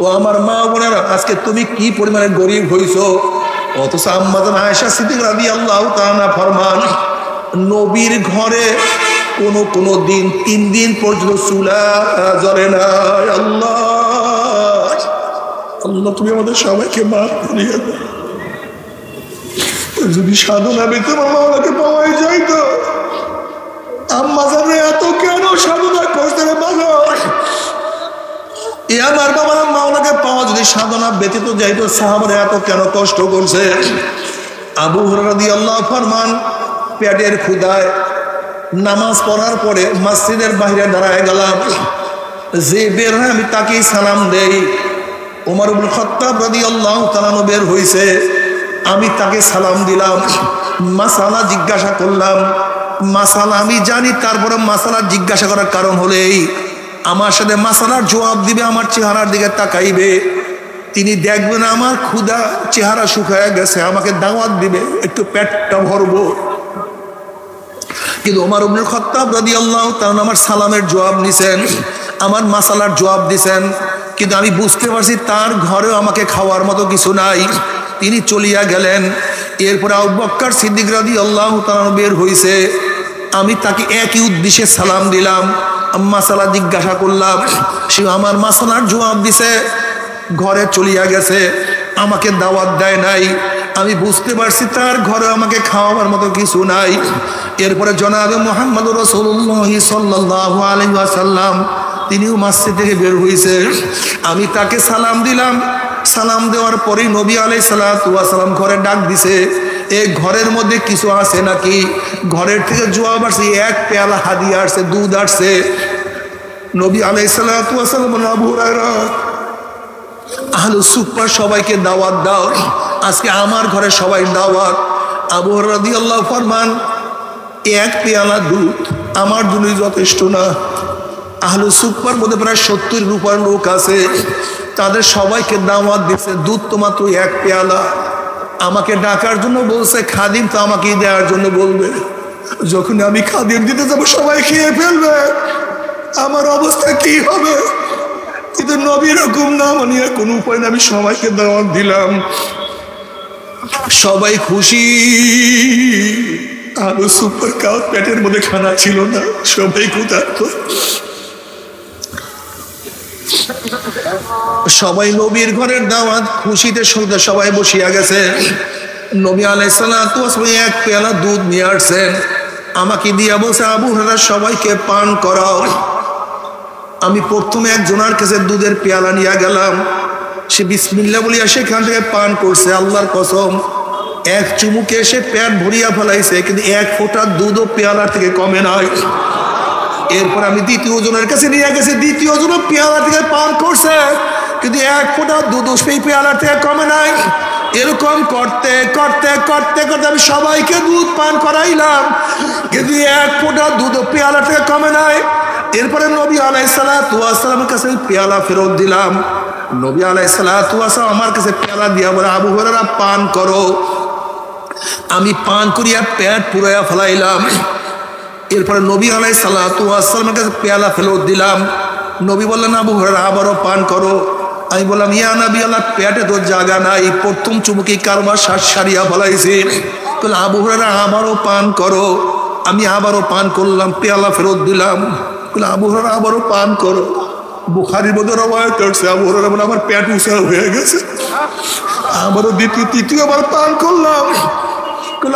ও আমার মা বোনেরা, আজকে তুমি কি পরিমাণে গরিব হইছো। অথচ আম্মা জান আয়েশা সিদ্দিকা রাদিয়াল্লাহু তাআলা ফরমান, নবীর ঘরে কোন দিন 3 দিন পর্যন্ত চুলা জ্বলে না। আল্লাহ, আল্লাহ তুমি আমাদের সবাইকে মাফ করিয়ে দাও। যদি সাধনা পেতে মাওলাকে পাওয়াই যাইতো, আম্মা জান এত কেন সাধনা করতে রে বাবা? এ আমার বাবা, মাওলাকে পাওয়া যদি সাধনা ব্যতীত যাইতো, সাহাবারা এত কেন কষ্ট করছে? আবু হুরায়রা রাদিয়াল্লাহু ফরমান, পেটের ক্ষুধায় নামাজ পড়ার পরে মসজিদের বাইরে দাঁড়ায় গেলাম, যে বের হয় আমি তাকেই সালাম দেই। ওমর ইবনে খাত্তাব রাদিয়াল্লাহু তাআলা বের হইছে, আমি তাকে সালাম দিলাম, মাসালা জিজ্ঞাসা করলাম। মাসালা আমি জানি, তারপরে মাসালা জিজ্ঞাসা করার কারণ হলে এই, আমার সাথে মাসালার জবাব দিবে, আমার চেহারার দিকে তাকাইবে, তিনি দেখবেন আমার ক্ষুধা চেহারা শুকায় গেছে, আমাকে দাওয়াত দিবে, একটু পেটটা ভরবো। কিন্তু ওমর ইবনে খাত্তাব রাদিয়াল্লাহু তাআলা আমার সালামের জবাব নিছেন, আমার মাসালার জবাব দিছেন। কিন্তু আমি বুঝতে পারছি তার ঘরেও আমাকে খাওয়ার মতো কিছু নাই, তিনি চলিয়া গেলেন। এরপরে আবু বকর সিদ্দিক রাদিয়াল্লাহু তাআলা বের হইছে, আমি তাকে একই উদ্দেশ্যে সালাম দিলাম, মাসালা জিজ্ঞাসা করলাম, সে আমার মাসালার জবাব দিছে, ঘরে চলিয়া গেছে, আমাকে দাওয়াত দেয় নাই। আমি বুঝতে পারছি তার ঘরে আমাকে খাওয়াবার মতো কিছু নাই। এরপরে জনাবে মুহাম্মদুর রাসূলুল্লাহ সাল্লাল্লাহু আলাইহি ওয়াসাল্লাম তিনিও মসজিদ থেকে বের হইছে, আমি তাকে সালাম দিলাম। সালাম দেওয়ার পরেই নবী আলাইহিস সালাতু ওয়াস সালাম ঘরে ডাক দিছে, এই ঘরের মধ্যে কিছু আছে নাকি? ঘরের থেকে জবাব আসছে, এক পেয়ালা হাদিয়া আসছে, দুধ আসছে। নবী আলাইহিস সালাতু ওয়াস সালাম বলেন, আবু হুরায়রা, আহলুস সুফফার সবাইকে দাওয়াত দাও, আজকে আমার ঘরে সবাই দাওয়াত। আবু হুরায়রা রাদিয়াল্লাহু ফরমান, এক পেয়ালা দুধ আমার জন্য যথেষ্ট না। আহলুস সুফফার মধ্যে প্রায় 70 রূপার লোক আছে, তাদের সবাইকে দাওয়াত দিচ্ছে, দুধ তো মাত্র এক পেয়ালা। আমাকে ডাকার জন্য বলছে, খাদিম তো আমাকেই দেওয়ার জন্য বলবে। যখন আমি খাদিম দিতে যাবো সবাই খেয়ে ফেলবে, আমার অবস্থা কি হবে? কিন্তু নবীর হুকুম না মানিয়ে কোনো উপায় না, আমি সবাইকে দাওয়াত দিলাম, সবাই খুশি। আলু সুপার কাউ পেটের মধ্যে খানা ছিল না, সবাই ক্ষুধার্ত। সবাই নবীর ঘরের দাওয়াত খুশিতে শুনতে সবাই বসিয়া গেছে। নবী আলাইহিস সালাতু ওয়াস সালাম এক পেয়ালা দুধ নিয়ে আসছেন, আমাকে দিয়া বলছে, আবু হুরায়রা সবাইকে পান করাও। আমি প্রথমে একজনের কাছে দুধের পেয়ালা নিয়ে গেলাম, সে বিসমিল্লাহ বলিয়া সেখান থেকে পান করছে। আল্লাহর কসম, এক চুমুকে সে পেট ভরিয়া ফেলাইছে, কিন্তু এক ফোঁটা দুধও পেয়ালার থেকে কমে নাই। এরপর আমি দ্বিতীয় জনের কাছে নিয়ে গেছি, দ্বিতীয় জন পেয়ালা থেকে পান করছে, কিন্তু এক ফোঁটা দুধ সেই পেয়ালার থেকে কমে নাই। এরকম করতে করতে করতে করতে আমি সবাইকে দুধ পান করাইলাম, কিন্তু এক ফোঁটা দুধ পেয়ালা থেকে কমে নাই। এরপরে নবী আলাইহিস সালাতু ওয়াস সালামের কাছে পেয়ালা ফেরত দিলাম। নবী আলাইহিস সালাতু ওয়াস সালাম আমার কাছে পেয়ালা দিয়া বলে, আবু হুরায়রা পান করো। আমি পান করিয়া পেট পুরাইয়া ফেলাইলাম। এরপরে নবী আলাইহিস সালাতু ওয়াস সালামের কাছে পেয়ালা ফেরত দিলাম। নবী বললেন, আবু হুরায়রা আবারও পান করো। আমি বললাম, ইয়া নবী আল্লাহ, পেটে তো জায়গা নাই, প্রথম চুমুকি কারবার শ্বাস সারিয়া ফেলাইছি। বললাম, আবু হুরায়রা আবারও পান করো। আমি আবারও পান করলাম, পেয়ালা ফেরত দিলাম। বললাম, আবু হুরায়রা আবারও পান করো। বুখারীর মধ্যে রওয়ায়াত আছে, আবু হুরায়রা বলে, আমার পেট উঁচা হয়ে গেছে। আবারও তৃতীয়বার পান করলাম।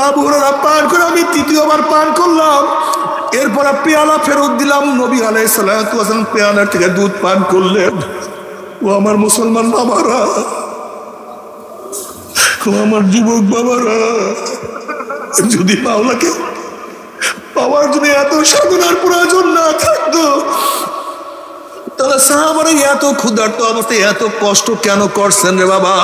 আবু হুরায়রা পান করে আমি তৃতীয়বার পান করলাম। এরপর পেয়ালা ফেরত দিলাম। নবী আলাইহিস সালাতু ওয়াস সালাম পেয়ালার থেকে দুধ পান করলেন। ও আমার মুসলমান বাবারা, ও আমার যুবক বাবারা, যদি মাওলাকে পাওয়ার জন্য এত সাধনার প্রয়োজন না থাকতো, তাহলে সাহাবারা এত ক্ষুধার্ত অবস্থায় এত কষ্ট কেন করছেন রে বাবা?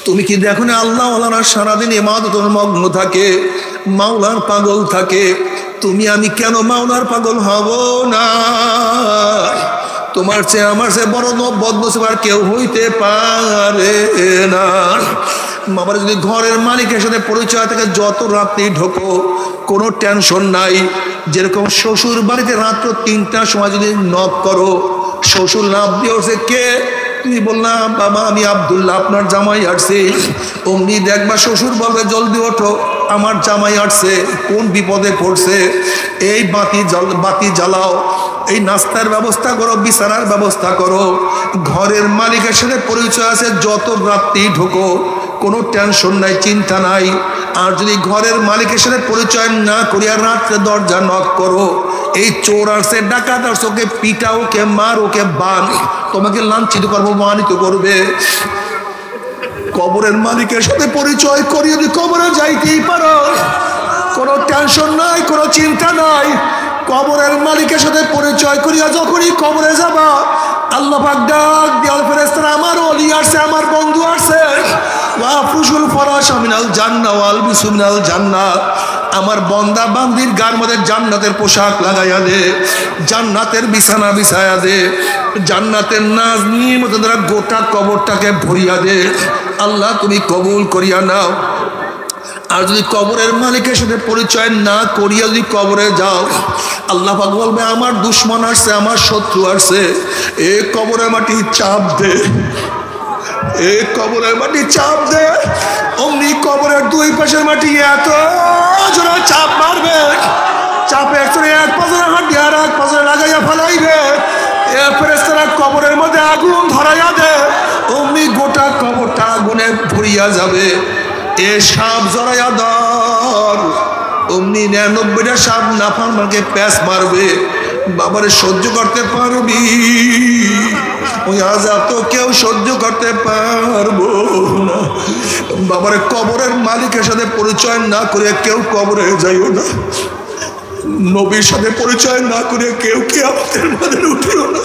তুমি কি দেখো না, আল্লাহ ওয়ালারা সারাদিন ইবাদতের মগ্ন থাকে, মাওলার পাগল থাকে। তুমি আমি কেন মাওলার পাগল হব না? তোমার চেয়ে আমার চেয়ে বড় বদনসিব আর কেউ হইতে পারে না। বাবার যদি ঘরের মালিকের সাথে পরিচয় থেকে যত রাত্রি ঢোকো, কোনো টেনশন নাই। যেরকম শ্বশুর বাড়িতে রাত্র 3টার সময় যদি নক করো, শ্বশুর লাভ দিয়ে উঠছে, কে? তুমি বললাম, বাবা আমি আব্দুল্লাহ, আপনার জামাই আসছে। অমনি দেখবা শ্বশুর বলবে, জলদি ওঠো, আমার জামাই আসছে, কোন বিপদে পড়ছে, এই বাতি জ্বালাও, এই নাস্তার ব্যবস্থা করো, বিছানার ব্যবস্থা করো। ঘরের মালিকের সাথে পরিচয় আছে, যত রাত্রি ঢোকো কোনো টেনশন নাই, চিন্তা নাই। আর যদি ঘরের মালিকের সাথে পরিচয় না করিয়া রাত্রে দরজা নক করো, এই চোর আসছে, ডাকাত আসছে, ওকে পিটা, ওকে মার, ওকে বান, তোমাকে লাঞ্ছিত করবো, মানিত করবে। কবরের মালিকের সাথে পরিচয় করিয়ে যদি কবরে যাইতেই পারো, কোনো টেনশন নাই, কোনো চিন্তা নাই। কবরের মালিকের সাথে পরিচয় করিয়া যখনই কবরে যাবা, আল্লাহ পাক ডাক দেওয়ার ফেরেশতারা, আমার ওলি আসছে, আমার বন্ধু আসছে, ওয়াফরুশুল ফরাশ মিনাল জান্নাহ ওয়াল বিসু মিনাল জান্নাহ, আমার বন্দা বান্দির গার মধ্যে জান্নাতের পোশাক লাগাইয়া দে, জান্নাতের বিছানা বিছায়া দে, জান্নাতের নাজ নিয়মত দ্বারা গোটা কবরটাকে ভরিয়া দে। আল্লাহ তুমি কবুল করিয়া নাও। আর যদি কবরের মালিকের সাথে পরিচয় না করিয়া যদি কবরে যাও, আল্লাহ পাক বলবে আমার দুশ্মন আসছে, আমার শত্রু আসছে, এ কবরের মাটি চাপ দে, এ কবরের মাটি চাপ দে। অমনি কবরের দুই পাশের মাটি এত জোরে চাপ মারবে, চাপে এক পাশে হাঁটি আর এক পাশে লাগাইয়া ফেলাইবে। এ ফেরেশতারা কবরের মধ্যে আগুন ধরাইয়া দে, অমনি গোটা কবরটা আগুনে ভরিয়া যাবে। এ সাপ জড়াইয়া ধর, অমনি 99টা সাপ নাফরমানকে প্যাঁচ মারবে। বাবারে সহ্য করতে পারবি? ওই আযাব তো কেউ সহ্য করতে পারবো না। বাবারে কবরের মালিকের সাথে পরিচয় না করে কেউ কবরে যাইও না, নবীর সাথে পরিচয় না করে কেউ কিয়ামতের মাঠে উঠিও না।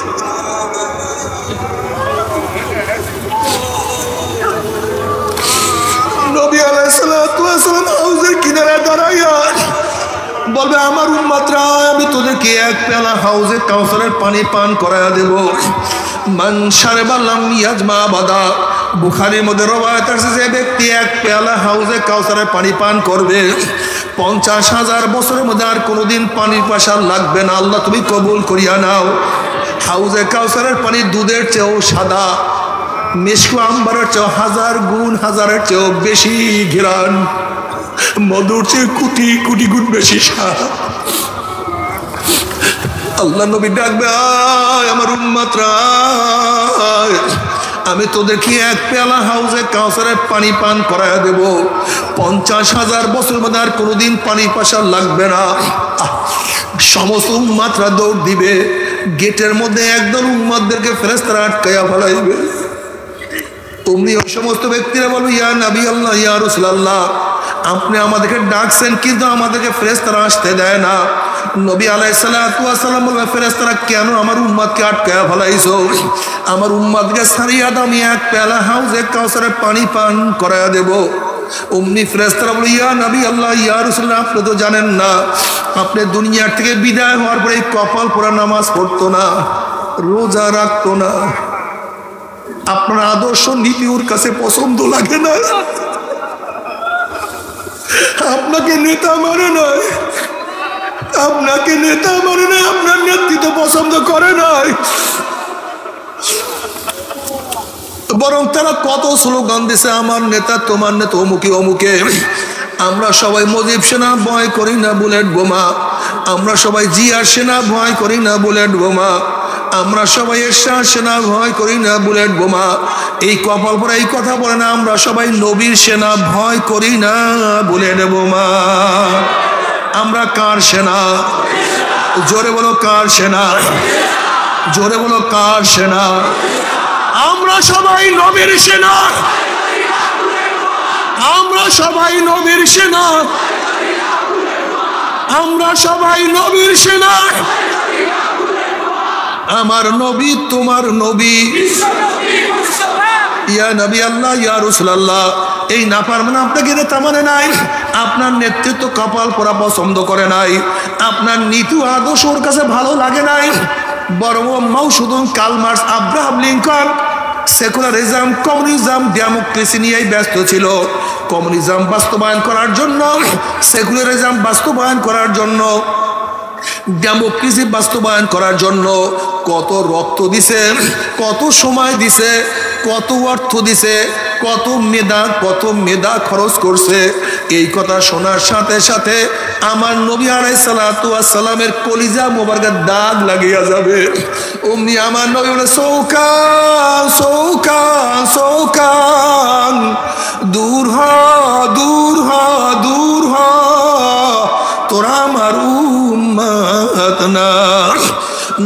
নবী আলাইহিস সালাতু ওয়াস সালাম হাউজের কিনারে দাঁড়াইয়া বলবে আমার উম্মতরা, আমি তোদেরকে এক পেয়ালা হাউজে কাউসারের পানি পান করায়া দেব। মান শারবা লাম ইয়াজমা বাদা, বুখারীর মধ্যে রওয়ায়াত আছে যে ব্যক্তি এক পেয়ালা হাউজে কাউসারের পানি পান করবে 50,000 বছরের মধ্যে আর কোনোদিন পানির পাশা লাগবে না। আল্লাহ তুমি কবুল করিয়া নাও। হাউজে কাউসারের পানি দুধের চেয়েও সাদা, মিশকু আম্বারের চেয়েও 1000 গুণ, 1000-এর চেয়েও বেশি ঘ্রাণ, মধুর চেয়ে কোটি কোটি গুণ বেশি স্বাদ। আল্লাহ নবী ডাকবে আয় আমার উম্মতরা, আমি তোদেরকে এক পেয়ালা হাউজে কাউসারের পানি পান করায়া দেব। 50,000 বছর মধ্যে আর কোনোদিন পানি পাশা লাগবে না। সমস্ত উম্মতরা দৌড় দিবে, গেটের মধ্যে একদল উম্মতদেরকে ফেরেশতারা আটকাইয়া ফেলাইবে। অমনি ওই সমস্ত ব্যক্তিরা বলবে ইয়া নবী আল্লাহ, ইয়া রাসূলুল্লাহ, আপনি আমাদেরকে ডাকছেন কিন্তু আমাদেরকে ফেরেশতারা আসতে দেয় না। নবী আলাইহিস সালাতু ওয়াস সালাম বললেন ফেরেশতারা কেন আমার উম্মতকে আটকায়া ফেলাইছো? আমার উম্মতকে ছাড়িয়া দাও, আমি এক পেয়ালা হাউজে কাউসারের পানি পান করায়া দেব। অমনি ফেরেশতারা বলে ইয়া নবী আল্লাহ, ইয়া রাসূলুল্লাহ, আপনি তো জানেন না, আপনি দুনিয়ার থেকে বিদায় হওয়ার পরে কপাল পোড়া নামাজ পড়তো না, রোজা রাখতো না, আপনার আদর্শ নীতি ওর কাছে পছন্দ লাগে না, আপনাকে নেতা মানে নয়, আপনাকে নেতা মানে নয়, আপনার নেতৃত্ব পছন্দ করে নাই, বরং তারা কত স্লোগান দিছে আমার নেতা, তোমার নেতা অমুকে অমুকে। আমরা সবাই মুজিব সেনা ভয় করি না বুলেট বোমা, আমরা সবাই জিয়ার সেনা ভয় করি না বুলেট বোমা, আমরা সবাই এরশাদ সেনা ভয় করি না বুলেট বোমা। এই কপাল পরে এই কথা বলে না আমরা সবাই নবীর সেনা ভয় করি না বুলেট বোমা। আমরা কার সেনা? জোরে বলো কার সেনা? জোরে বলো কার সেনা? আমরা সবাই নবীর সেনা, আমরা সবাই নবীর সেনা, আমরা সবাই নবীর সেনা। আমার নবী তোমার নবী, ইয়া নবী আল্লাহ, ইয়া রাসূলুল্লাহ। এই নাফরমান আপনাকে নেতা মানে নাই, আপনার নেতৃত্ব কপাল পোড়া পছন্দ করে নাই, আপনার নীতি আদর্শ ওর কাছে ভালো লাগে নাই, বরং Mao Tse tung Karl Marx, Abraham Lincoln secularism, communism, democracy নিয়েই ব্যস্ত ছিল। কমিউনিজম বাস্তবায়ন করার জন্য, সেকুলারিজম বাস্তবায়ন করার জন্য, ডেমোক্রেসি বাস্তবায়ন করার জন্য কত রক্ত দিছে, কত সময় দিছে, কত অর্থ দিছে, কত মেধা খরচ করছে। এই কথা শোনার সাথে সাথে আমার নবী আলাইহিস সালাতু ওয়াস সালামের কলিজা মোবারকের দাগ লাগিয়া যাবে। অমনি আমার নবী বলে সৌকান সৌকান সৌকান, দূর হ দূর হ দূর হ, তোরা আমার উম্মত না।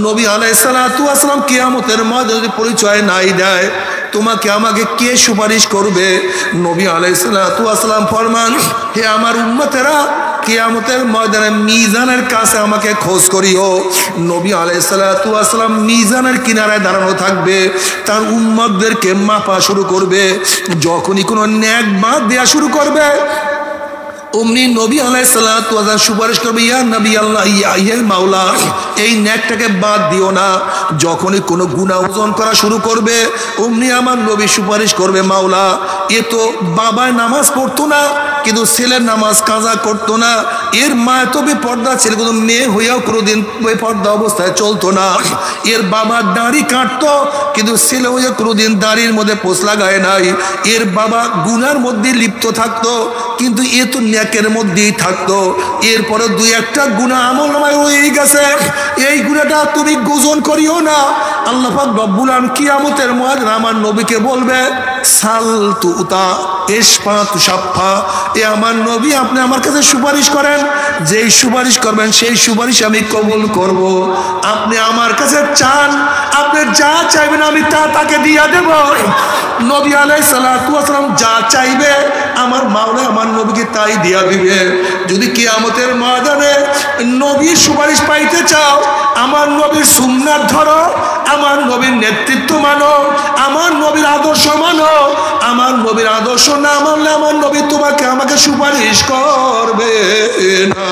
নবী আলাইহিস সালাতু ওয়াস সালাম কিয়ামতের ময়দানে যদি পরিচয় নাই দেয়, তোমাকে আমাকে কে সুপারিশ করবে? নবী আলাইহিস সালাতু ওয়াস সালাম ফরমান, হে আমার উম্মতেরা, কিয়ামতের ময়দানে মিজানের কাছে আমাকে খোঁজ করিও। নবী আলাইহিস সালাতু ওয়াস সালাম মিজানের কিনারায় দাঁড়ানো থাকবে, তার উম্মতদেরকে মাপা শুরু করবে। যখনই কোনো নেক বাদ দেয়া শুরু করবে, অমনি নবী আলাইহিস সালাতু ওয়াস সালাম সুপারিশ করবে, ইয়া নবী আল্লাহ, ইয়া মাওলা, এই নেকটাকে বাদ দিও না। যখনই কোনো গুনাহ ওজন করা শুরু করবে অমনি আমার নবী সুপারিশ করবে, মাওলা, এ তো বাবায় নামাজ পড়তো না, কিন্তু ছেলের নামাজ কাজা করতো না, এর মা তো বেপর্দা ছিল, কোনো মেয়ে হইয়াও কোনোদিন বেপর্দা অবস্থায় চলতো না, এর বাবা দাড়ি কাটতো কিন্তু ছেলে হইয়া কোনোদিন দাড়ির মধ্যে পোষ লাগায় নাই, এর বাবা গুনার মধ্যে লিপ্ত থাকতো কিন্তু এ তো নেকের মধ্যেই থাকতো, এরপরে দুই একটা গুনাহ আমল নামায় হয়ে গেছে, এই গুনাহটা তুমি গোজন করিও না। আল্লাহ পাক রব্বুল আলামিন কিয়ামতের ময়দানে আমার নবীকে বলবে, সাল তুতা ইশফা তুশাফা, এ আমার নবী আপনি আমার কাছে সুপারিশ করেন, যেই সুপারিশ করবেন সেই সুপারিশ আমি কবুল করব। আপনি আমার কাছে চান, আপনি যা চাইবেন আমি তা তাকে দিয়া দেব। নবী আলাইহিস সালাতু ওয়াস সালাম যা চাইবে আমার মাওলা আমার নবীকে তাই দিয়া দিবে। যদি কিয়ামতের ময়দানে নবীর সুপারিশ পাইতে চাও, আমার নবীর সুন্নাত ধরো, আমার নবীর নেতৃত্ব মানো, আমার নবীর আদর্শ মানো। আমার নবীর আদর্শ না মানলে আমার নবী তোমাকে আমাকে সুপারিশ করবে না।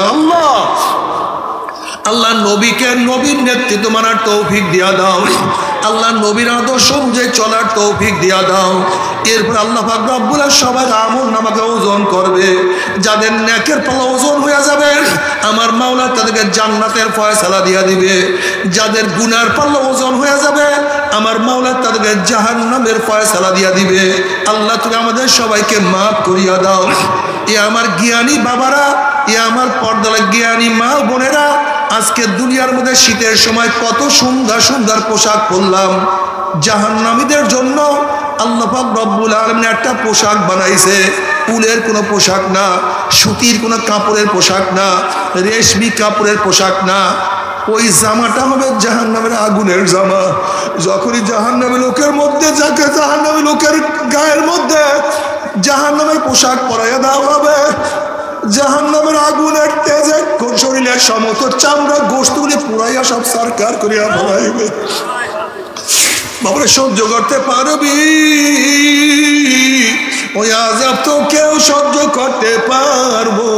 আল্লাহ নবীকে নবীর নেতৃত্ব মানার তৌফিক দিয়া দাও, আল্লাহ নবীর আদর্শ অনুযায়ী চলার তৌফিক দিয়া দাও। এরপর আল্লাহ পাক রব্বুল আলামিন সবার আমল নামাকে ওজন করবে, যাদের নেকের পাল্লা ওজন হয়ে যাবে আমার মাওলা তাদেরকে জান্নাতের ফয়সালা দিয়া দিবে, যাদের গুনার পাল্লা ওজন হয়ে যাবে আমার মাওলা তাদেরকে জাহান্নামের ফয়সালা দিয়া দিবে। আল্লাহ তুমি আমাদের সবাইকে মাফ করিয়া দাও। এ আমার জ্ঞানী বাবারা, এ আমার পর্দার জ্ঞানী মা বোনেরা, আজকে দুনিয়ার মধ্যে শীতের সময় কত সুন্দর সুন্দর পোশাক পরলাম, জাহান্নামীদের জন্য আল্লাহ পাক রব্বুল আলামিন একটা পোশাক বানাইছে, উলের কোনো পোশাক না, সুতির কোনো কাপড়ের পোশাক না, রেশমি কাপড়ের পোশাক না, ওই জামাটা হবে জাহান্নামের আগুনের জামা। যখনই জাহান্নামী লোকের মধ্যে যাকে জাহান্নামী লোকের গায়ের মধ্যে জাহান্নামের পোশাক পরাইয়া দেওয়া হবে, জাহান্নামের আগুনের তেজে শরীরের সমস্ত চামড়া গোশতগুলি পুরাইয়া সব সরকার করিয়া ফেলাইবে। বাবারে সহ্য করতে পারবি? ওই আযাব তো কেউ সহ্য করতে পারবো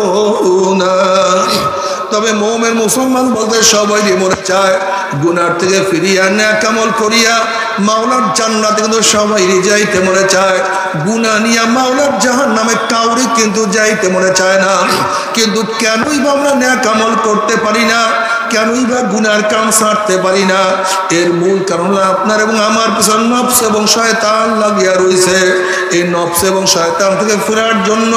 না। তবে মুমিন মুসলমান বলতে সবাই মনে চায় গুনার থেকে ফিরিয়া নেক আমল করিয়া মাওলার জান্নাতে কিন্তু সবাই যাইতে মনে চায়, গুনাহ নিয়া মাওলার জাহান্নামে কাউরি কিন্তু যাইতে মনে চায় না। কিন্তু কেনই বা আমরা নেক আমল করতে পারি না, কেনই বা গুনার কাম ছাড়তে পারি না? এর মূল কারণ হলো আপনার এবং আমার পিছনে নফস এবং শয়তান লাগিয়া রয়েছে। এই নফস এবং শয়তান থেকে ফেরার জন্য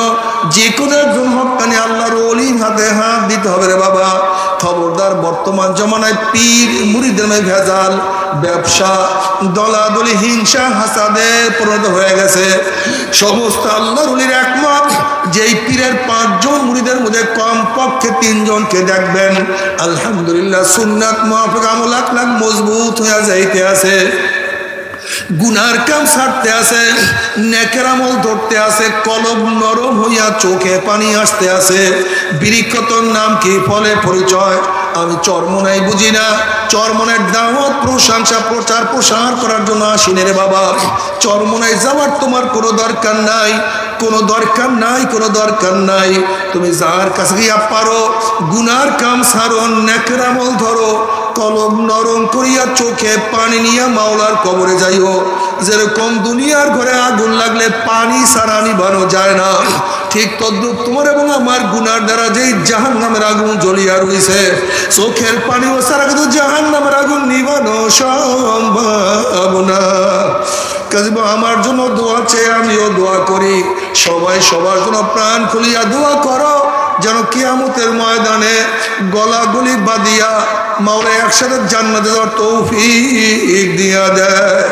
যে কোনো একজন হক্কানি আল্লাহর ওলির হাতে হাত দিতে হবে রে বাবা। খবরদার, বর্তমান জমানায় পীর মুরিদের ভেজাল, ব্যবসা, দলাদলি, হিংসা, হাসাদে পরিণত হয়ে গেছে। সমস্ত আল্লাহর ওলির একমত, যেই পীরের 5 জন মুরিদের মধ্যে কমপক্ষে 3 জনকে দেখবেন আলহামদুলিল্লাহ সুন্নাত মুআফিক আমল আখলাক মজবুত হয়ে যাইতে আছে, গুনার কাম ছাড়তে আছে, নেকের আমল ধরতে আছে, কলব নরম হইয়া চোখে পানি আসতে আছে। বৃক্ষতর নাম কি, ফলে পরিচয়। আমি চরমনাই বুঝি না, চরমনের দাওয়াত প্রশংসা প্রচার প্রসার করার জন্য আসিনে রে বাবা। চরমনাই যাওয়ার তোমার কোনো দরকার নাই, কোনো দরকার নাই, কোনো দরকার নাই। তুমি যার কাছে গিয়া পারো গুনার কাম ছাড়ো, নেকের আমল ধরো, কলব নরম করিয়া চোখে পানি নিয়ে মাওলার কবরে যাইও। যেরকম দুনিয়ার ঘরে আগুন লাগলে পানি ছাড়া নিভানো যায় না, ঠিক তদ্রুপ তোমার এবং আমার গুনার দ্বারা যেই জাহান্নামের আগুন জ্বলিয়া রয়েছে, চোখের পানি ও ছাড়া কিন্তু জাহান্নামের আগুন নিভানো সম্ভব না। কাজে আমার জন্য দোয়া চেয়ে আমিও দোয়া করি, সবাই সবার জন্য প্রাণ খুলিয়া দোয়া করো, যেন কিয়ামতের ময়দানে গলাগলি বাঁধিয়া মাওলা একসাথে জান্নাতে যাওয়ার তৌফিক দিয়া দেয়।